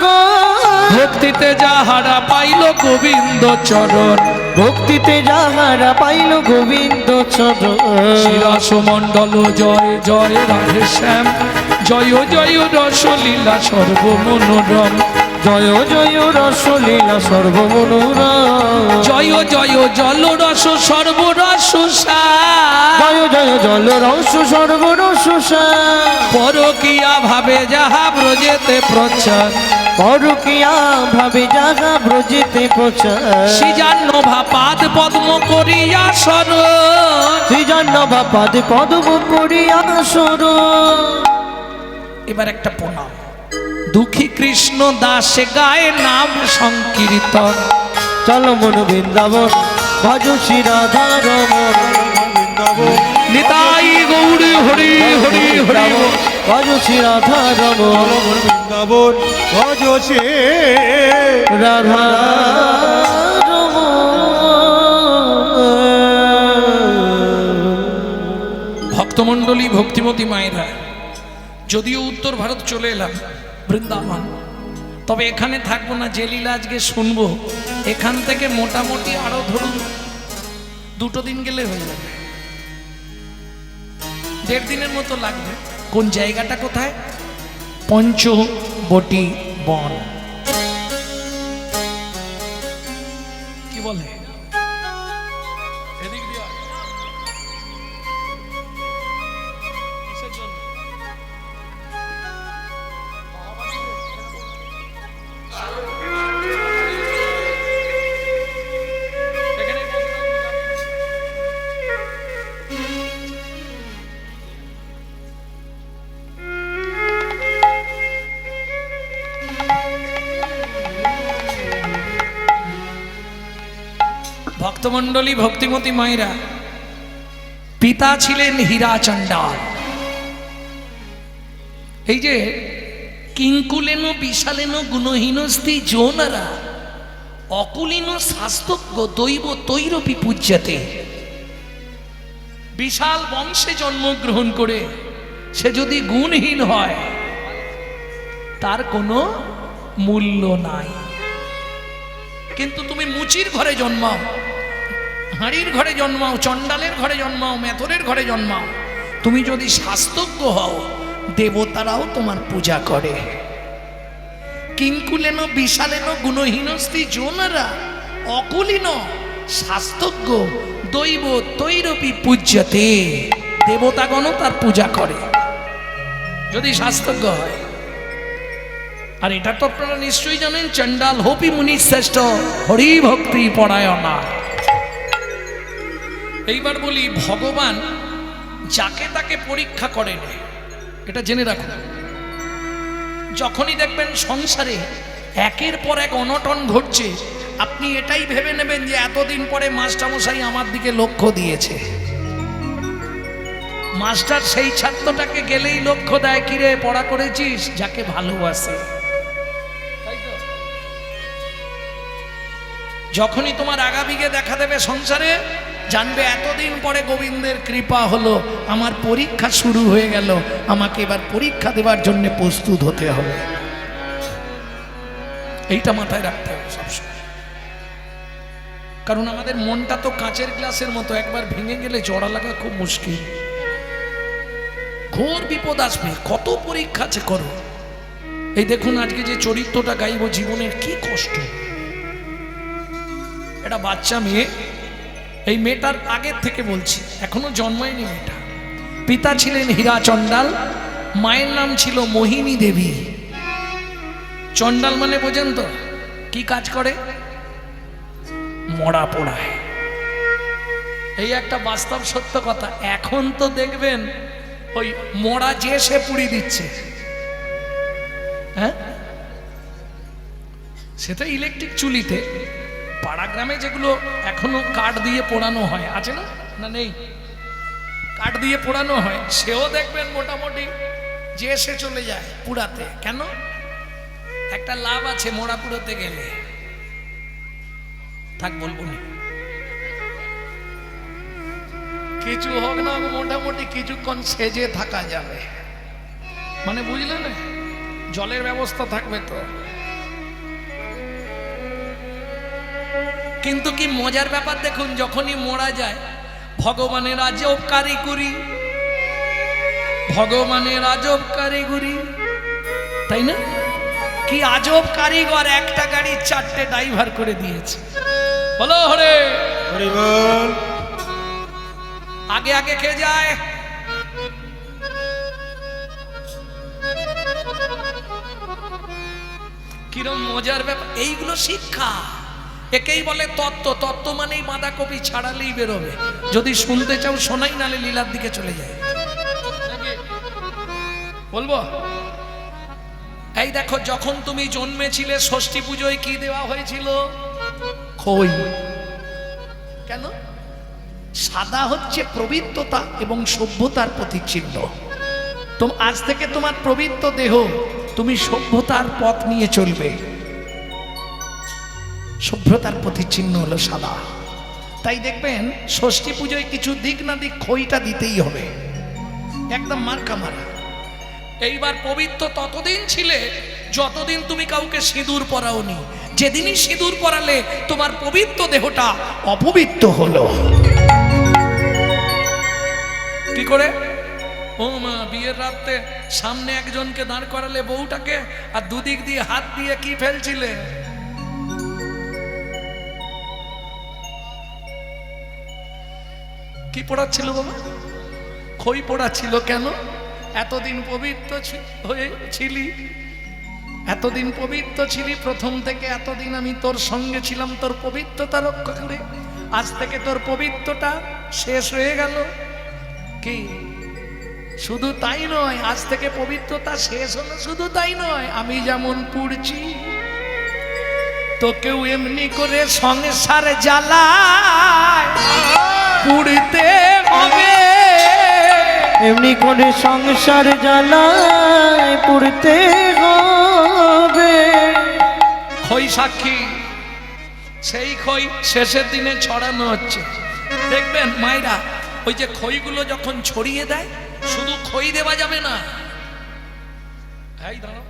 ভক্তিতে যাহারা পাইল গোবিন্দ চরণ, ভক্তিতে যাহারা পাইল গোবিন্দ চরণ। শিরাস মণ্ডল, জয় জয় রাধে শ্যাম, জয় জয় রসলীলা সর্বমনোরম। জয় জয় রসলীলা সর্বমনোরম। জয় জয় জল রস সর্বরস সার, জয় জয় জল রস সর্বরস সার। পরকিয়া ভাবে যাহা ব্রজেতে প্রচার, পরকিয়া ভাবে যাহা ব্রজেতে প্রচার। সৃজান্ন পাদ পদ্ম করিয়া শরণ। সৃজন্য পাদ পদ্ম করিয়া শরণ। এবার একটা প্রণাম। দুঃখী কৃষ্ণ দাস গায়ে নাম সংকীর্তন। চলো মন বৃন্দাবন, ভজ শ্রী রাধা রমন। নিতাই গৌরী হরি হরি হরি। ভজ শ্রী রাধা রমন, বৃন্দাবন ভজ সে রাধা ভক্তমণ্ডলী, ভক্তিমতী মায়েরা, যদিও উত্তর ভারত চলে এলাম বৃন্দাবন, তবে এখানে থাকবো না, যে লীলা আজকে শুনবো এখান থেকে মোটামুটি আরো ধরুন 2 দিন গেলে হয়ে যাবে, 1.5 দিনের মতো লাগবে। কোন জায়গাটা কোথায়? পঞ্চবটী বন। কি বলে এদিক দিয়ে কিসের জন্য? ভক্তমণ্ডলী, ভক্তিমতী মায়েরা, পিতা ছিলেন হীরা চণ্ডাল। এই যে কিঙ্কুলেন বিশালেন গুণহীনস্তি যৌনরা অকুলীন শাস্তজ্ঞ দৈব তৈরপি পূজ্যতে। বিশাল বংশে জন্মগ্রহণ করে সে যদি গুণহীন হয় তার কোনো মূল্য নাই। কিন্তু তুমি মুচির ঘরে জন্মাও, হাঁড়ির ঘরে জন্মাও, চণ্ডালের ঘরে জন্মাও, মেথরের ঘরে জন্মাও, তুমি যদি শাস্তজ্ঞ হও দেবতারাও তোমার পূজা করে। কিঙ্কুলেন বিশালেন গুণহীনস্তি যৌনরা অকুলীন শাস্তজ্ঞ দৈব তৈরপি পূজ্যতে। দেবতাগণও তার পূজা করে যদি শাস্তজ্ঞ হয়। আর এটা তো আপনারা নিশ্চয়ই জানেন, চণ্ডাল হোপি মুনি শ্রেষ্ঠ হরি ভক্তি পরায়ণা। এইবার বলি, ভগবান যাকে তাকে পরীক্ষা করেন, এটা জেনে রাখুন। যখনই দেখবেন সংসারে একের পর এক অনটন ঘটছে, আপনি এটাই ভেবে নেবেন যে এতদিন পরে মাস্টারমশাই আমার দিকে লক্ষ্য দিয়েছে। মাস্টার সেই ছাত্রটাকে গেলেই লক্ষ্য দেয়, কিরে পড়া করেছিস, যাকে ভালোবাসে। যখনই তোমার আগামীকে দেখা দেবে সংসারে, জানবে এতদিন পরে গোবিন্দের কৃপা হলো, আমার পরীক্ষা শুরু হয়ে গেল, আমাকে এবার পরীক্ষা দেওয়ার জন্য প্রস্তুত হতে হবে। এইটা মাথায় রাখতে হবে সবসময়। কারণ আমাদের মনটা তো কাঁচের গ্লাসের মতো, একবার ভেঙে গেলে জোড়া লাগা খুব মুশকিল। ঘোর বিপদ আসবে, কত পরীক্ষা আছে করো। এই দেখুন আজকে যে চরিত্রটা গাইব, জীবনের কি কষ্ট। এটা বাচ্চা মেয়ে, এই মেয়েটার আগের থেকে বলছি, এখনো জন্মায়নি মেয়েটা। পিতা ছিলেন হীরা চণ্ডাল, মায়ের নাম ছিল মোহিনী দেবী। চণ্ডাল মানে বোঝেন তো কি কাজ করে? মরা পোড়ায়। এই একটা বাস্তব সত্য কথা। এখন তো দেখবেন ওই মরা যে সে পুড়ি দিচ্ছে, হ্যাঁ, সেটা ইলেকট্রিক চুলিতে। পাড়া গ্রামে যেগুলো এখনো কাঠ দিয়ে পোড়ানো হয়, আছে না? না নেই? কাঠ দিয়ে পোড়ানো হয়, সেও দেখবেন মোটামুটি যে সে চলে যায় পুড়াতে। কেন? একটা লাভ আছে মোড়া পুড়াতে গেলে। থাক বলবো না, কিছু হোক না, মোটামুটি কিছুক্ষণ সেজে থাকা যাবে। মানে বুঝলে না, জলের ব্যবস্থা থাকবে তো। কিন্তু কি মজার ব্যাপার দেখুন, যখনই মরা যায় ভগবানের আজব কারিগরি, ভগবানের আজব কারিগরি, তাই না? কি আজব কারিগর, একটা গাড়ি 4টে ড্রাইভার করে দিয়েছে। বলো হরে হরি বল। আগে আগে কে যায়? কিরম মজার ব্যাপার। এইগুলো শিক্ষা, একেই বলে তত্ত্ব। তত্ত্ব মানেই বাঁধাকপি ছাড়ালেই বেরোবে। যদি শুনতে চাও শোনাই, নালে লীলার দিকে চলে যায়। বলবো, এই দেখো, যখন তুমি জন্মেছিলে ষষ্ঠী পুজোয় কি দেওয়া হয়েছিল? খই। কেন? সাদা হচ্ছে পবিত্রতা এবং সভ্যতার প্রতিচিহ্ন। আজ থেকে তোমার পবিত্র দেহ, তুমি সভ্যতার পথ নিয়ে চলবে। সভ্যতার প্রতিচিহ্ন হলো সাদা। তাই দেখবেন ষষ্ঠী পুজোয় কিছু দিক না দিক খইটা দিতেই হবে, একদম মার্কা মারা। এইবার পবিত্র ততদিন ছিলে যতদিন তুমি কাউকে সিঁদুর পরাওনি, যেদিনই সিঁদুর পরালে তোমার পবিত্র দেহটা অপবিত্র হলো। কি করে? ও মা, বিয়ের রাতে সামনে একজনকে দাঁড় করালে বউটাকে, আর দুদিক দিয়ে হাত দিয়ে কি ফেলছিলে? কি পড়াচ্ছিল বাবা? খই পড়াচ্ছিল। কেন? এতদিন পবিত্র ছিলি, এতদিন পবিত্র ছিলি, প্রথম থেকে এতদিন আমি তোর সঙ্গে ছিলাম তোর পবিত্রতা রক্ষা করে, আজ থেকে তোর পবিত্রতা শেষ হয়ে গেল। কি শুধু তাই নয়, আজ থেকে পবিত্রতা শেষ হলো, শুধু তাই নয়, আমি যেমন পুড়ছি তোকেও এমনি করে সংসার জ্বালায় পুড়তে হবে। এমনি করে সংসার জ্বালায় পুড়তে হবে। খই সাক্ষী, সেই খই শেষের দিনে ছড়ানো হচ্ছে। দেখবেন মায়েরা, ওই যে খইগুলো যখন ছড়িয়ে দেয়, শুধু খই দেওয়া যাবে না, এই দাঁড়াও,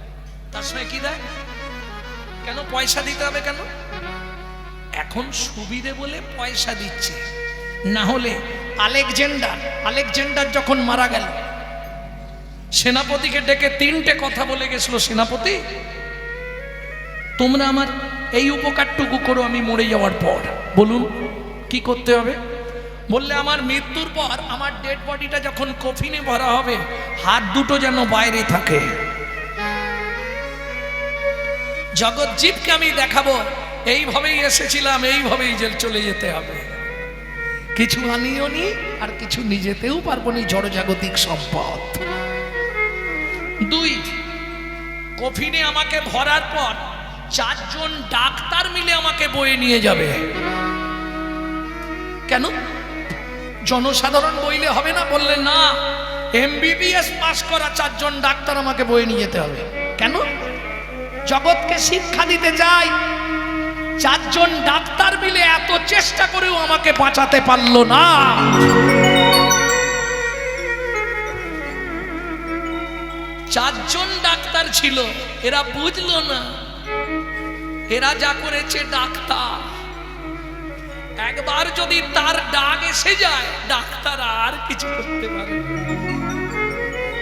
তার সঙ্গে কি দেয়? কেন পয়সা দিতে হবে? কেন? এখন সুবিধে বলে পয়সা দিচ্ছে, না হলে আলেকজান্ডার যখন মারা গেল, সেনাপতিকে ডেকে তিনটে কথা বলে গেছিল। সেনাপতি, তোমরা আমার এই উপকারটুকু করো আমি মরে যাওয়ার পর। বলুন কি করতে হবে? বললে, আমার মৃত্যুর পর আমার ডেড বডিটা যখন কফিনে ভরা হবে, হাত দুটো যেন বাইরে থাকে। জগৎজীবকে আমি দেখাবো এইভাবেই এসেছিলাম, এইভাবেই জেল চলে যেতে হবে। কিছু আনিও নি, আর কিছু নিজেতেও পারবো নি, জড়জাগতিক সম্পদ। 2, কফিনে আমাকে ভরার পর 4 জন ডাক্তার মিলে আমাকে বয়ে নিয়ে যাবে। কেন? জনসাধারণ বইলে হবে না? বললে না, MBBS পাস করা 4 জন ডাক্তার আমাকে বয়ে নিয়ে যেতে হবে। কেন? জগৎকে শিক্ষা দিতে চাই। 4 জন ডাক্তার মিলে এত চেষ্টা করেও আমাকে বাঁচাতে পারলো না। চারজন ডাক্তার ছিল, এরা বুঝলো না, এরা যা করেছে ডাক্তার। একবার যদি তার ডাক এসে যায়, ডাক্তার আর কিছু করতে পারে না।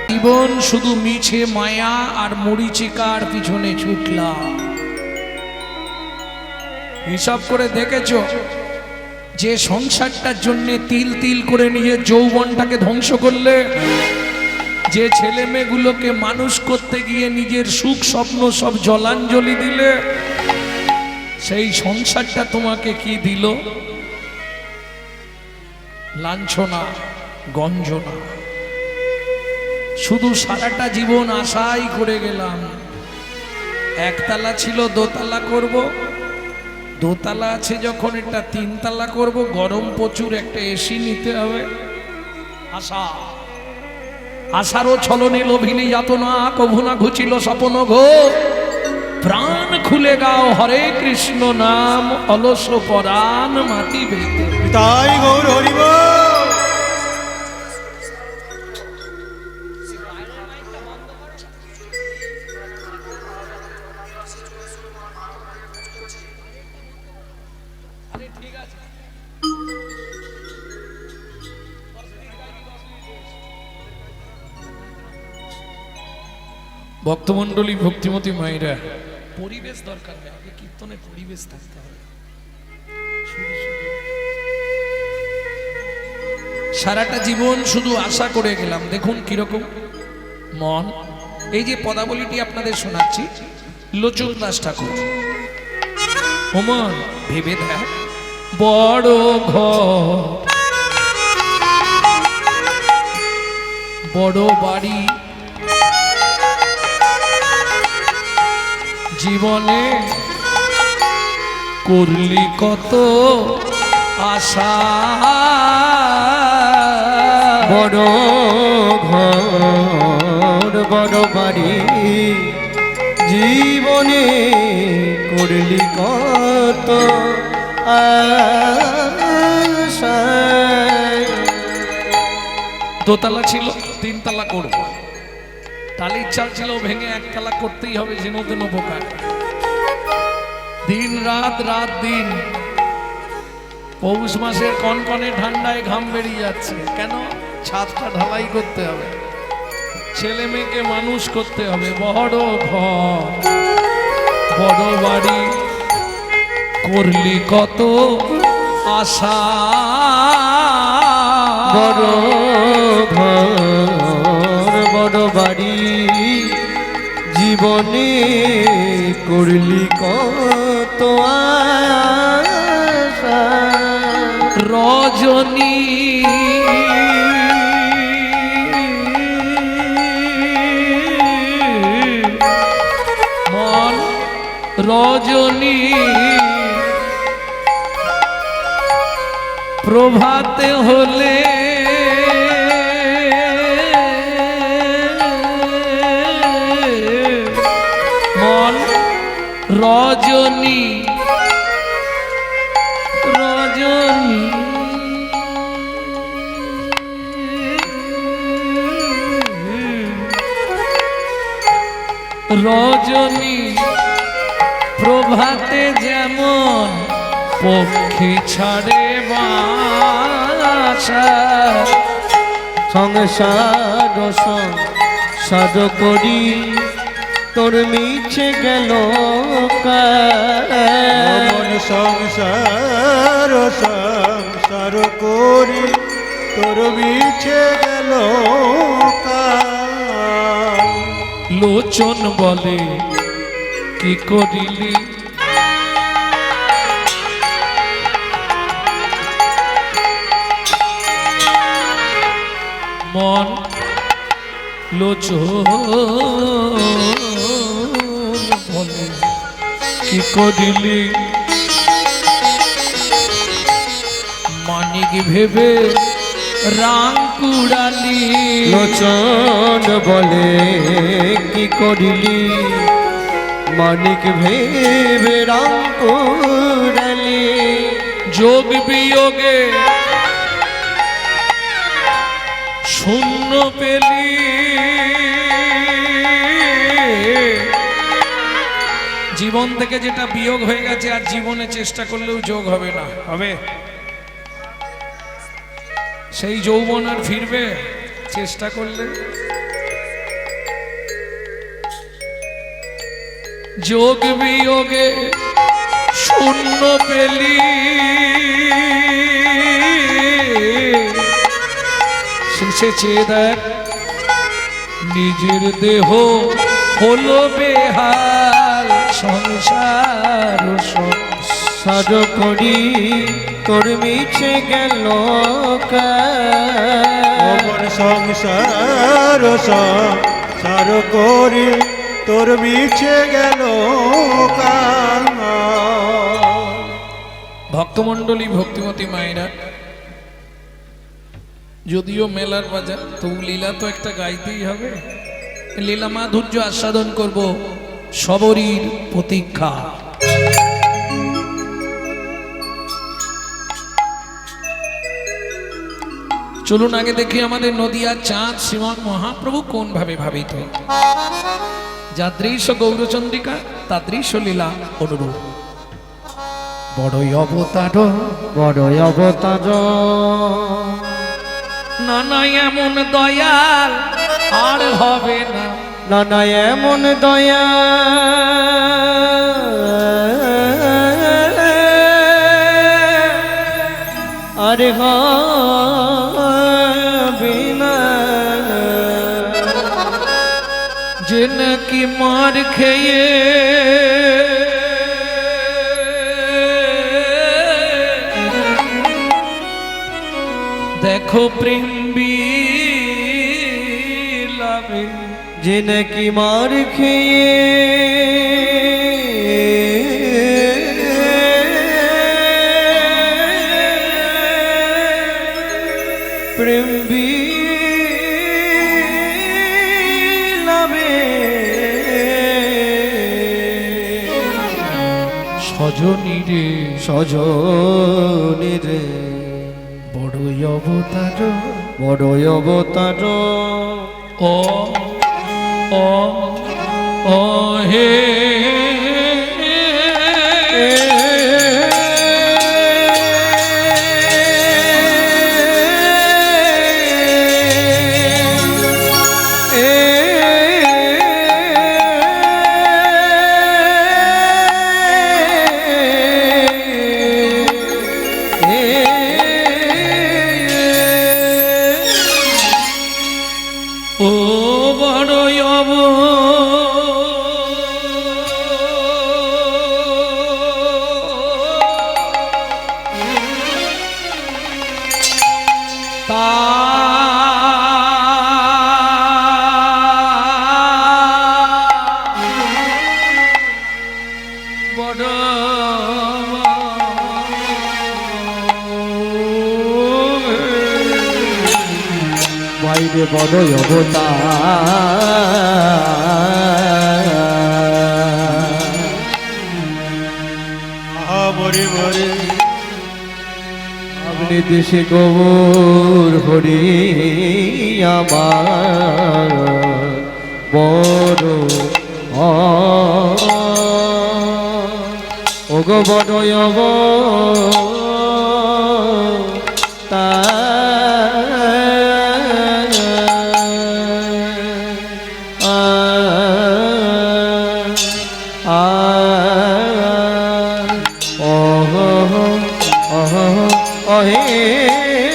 জীবন শুধু মিছে মায়া আর মরিচিকার পিছনে ছুটলাম। হিসাব করে দেখেছ, যে সংসারটার জন্য তিল তিল করে নিজের যৌবনটাকে ধ্বংস করলে, যে ছেলে মেয়েগুলোকে মানুষ করতে গিয়ে নিজের সুখ স্বপ্ন সব জলাঞ্জলি দিলে, সেই সংসারটা তোমাকে কি দিল? লাঞ্ছনা, গঞ্জনা। শুধু সারাটা জীবন আশাই করে গেলাম, একতলা ছিল দোতলা করব, দোতলা আছে যখন এটা 3 তলা করব, গরম প্রচুর, একটা এসি নিতে হবে। আশা, আশারও ছলনে লোভিনী যাতনা, কভু না ঘুচিল স্বপন ঘো। প্রাণ খুলে গাও হরে কৃষ্ণ নাম, অলস পরাণ মাটি বেতে। তাই গৌর হরিব। ভক্তমণ্ডলী, ভক্তিমতী মায়েরা, পরিবেশ দরকার হয়, আগে কীর্তনে পরিবেশ থাকতে হবে। সারাটা জীবন শুধু আশা করে গেলাম। দেখুন কিরকম মন। এই যে পদাবলীটি আপনাদের শোনাচ্ছি, লোচন দাস ঠাকুর। ও মন, ভেবে দেখ, বড় ঘর, বড় বাড়ি, জীবনে করলি কত আশা। বড় ঘর বড় বাড়ি, জীবনে করলি কত আশা। দোতলা ছিল, 3 তলা করব। টালির চাল ছিল ভেঙে একতলা করতেই হবে, যেন তেন বোকা। দিন রাত, রাত দিন, পৌষ মাসের কনকনে ঠান্ডায় ঘাম বেরিয়ে যাচ্ছে। কেন? ছাদটা ঢালাই করতে হবে, ছেলে মেয়েকে মানুষ করতে হবে। বড় ঘর বড় বাড়ি করলি কত আশা, বড় ঘর বড় বাড়ি জীবনে করলি কত আশা। রজনী মন রজনী প্রভাতে হলে মন রজনী রজনী রজনী প্রভাতে যেমন পক্ষী ছাড়ে বাসা, সংসার সংসার করি তোর মিছে গেল মন সংসার সংসার করি তোর বিছে গেল কাল। লোচন বলে কি করিলি মন লোচন বলে কি করিলি মানিক ভেবে রাং কুড়ালি। লোচন বলে কি করিলি মানিক ভেবে রাম কুড়ালি। যোগ বিয়োগে শূন্য পেলি জীবন থেকে যেটা বিয়োগ হয়ে গেছে আর জীবনে চেষ্টা করলেও যোগ হবে না। হবে সেই যৌবন আর ফিরবে চেষ্টা করলে? যোগ বিয়োগে শূন্য পেলি শেষে চেয়ে দেখ নিজের দেহ হলো বেহাল। সংসার সংসার করি তোর মিছে গেল মন সংসার সংসার করি তোর বিছে গেল কাল। ভক্তমণ্ডলী ভক্তিমতী মায়েরা, যদিও মেলার বাজার, তবু লীলা তো একটা গাইতেই হবে। লীলা মাধুর্য আস্বাদন করব সবরীর প্রতীক্ষা। চলুন আগে দেখি আমাদের নদিয়ার চাঁদ শ্রীমান মহাপ্রভু কোন ভাবে ভাবিত। যাদৃশ গৌরচন্দ্রিকা তাদৃশ লীলা অনুরূপ। বড়ই অবতার বড় অবতার নানা এমন দয়াল আর হবে না। নানা এমন দয়া আরে হবে না। যে নাকি মার খেয়ে দেখো প্রেম বিলাবে, যে নাকি মার খেয়ে প্রেম বিলাবে সজনী রে সজনী রে বড়ই অবতার বড় অবতার ও ও ও হে ও বড়ই অব তা বড় বাইরে বড় অবতার মরে মরে আপনি দেশে গোবর হরি আমার বড় ওগো বড় অহে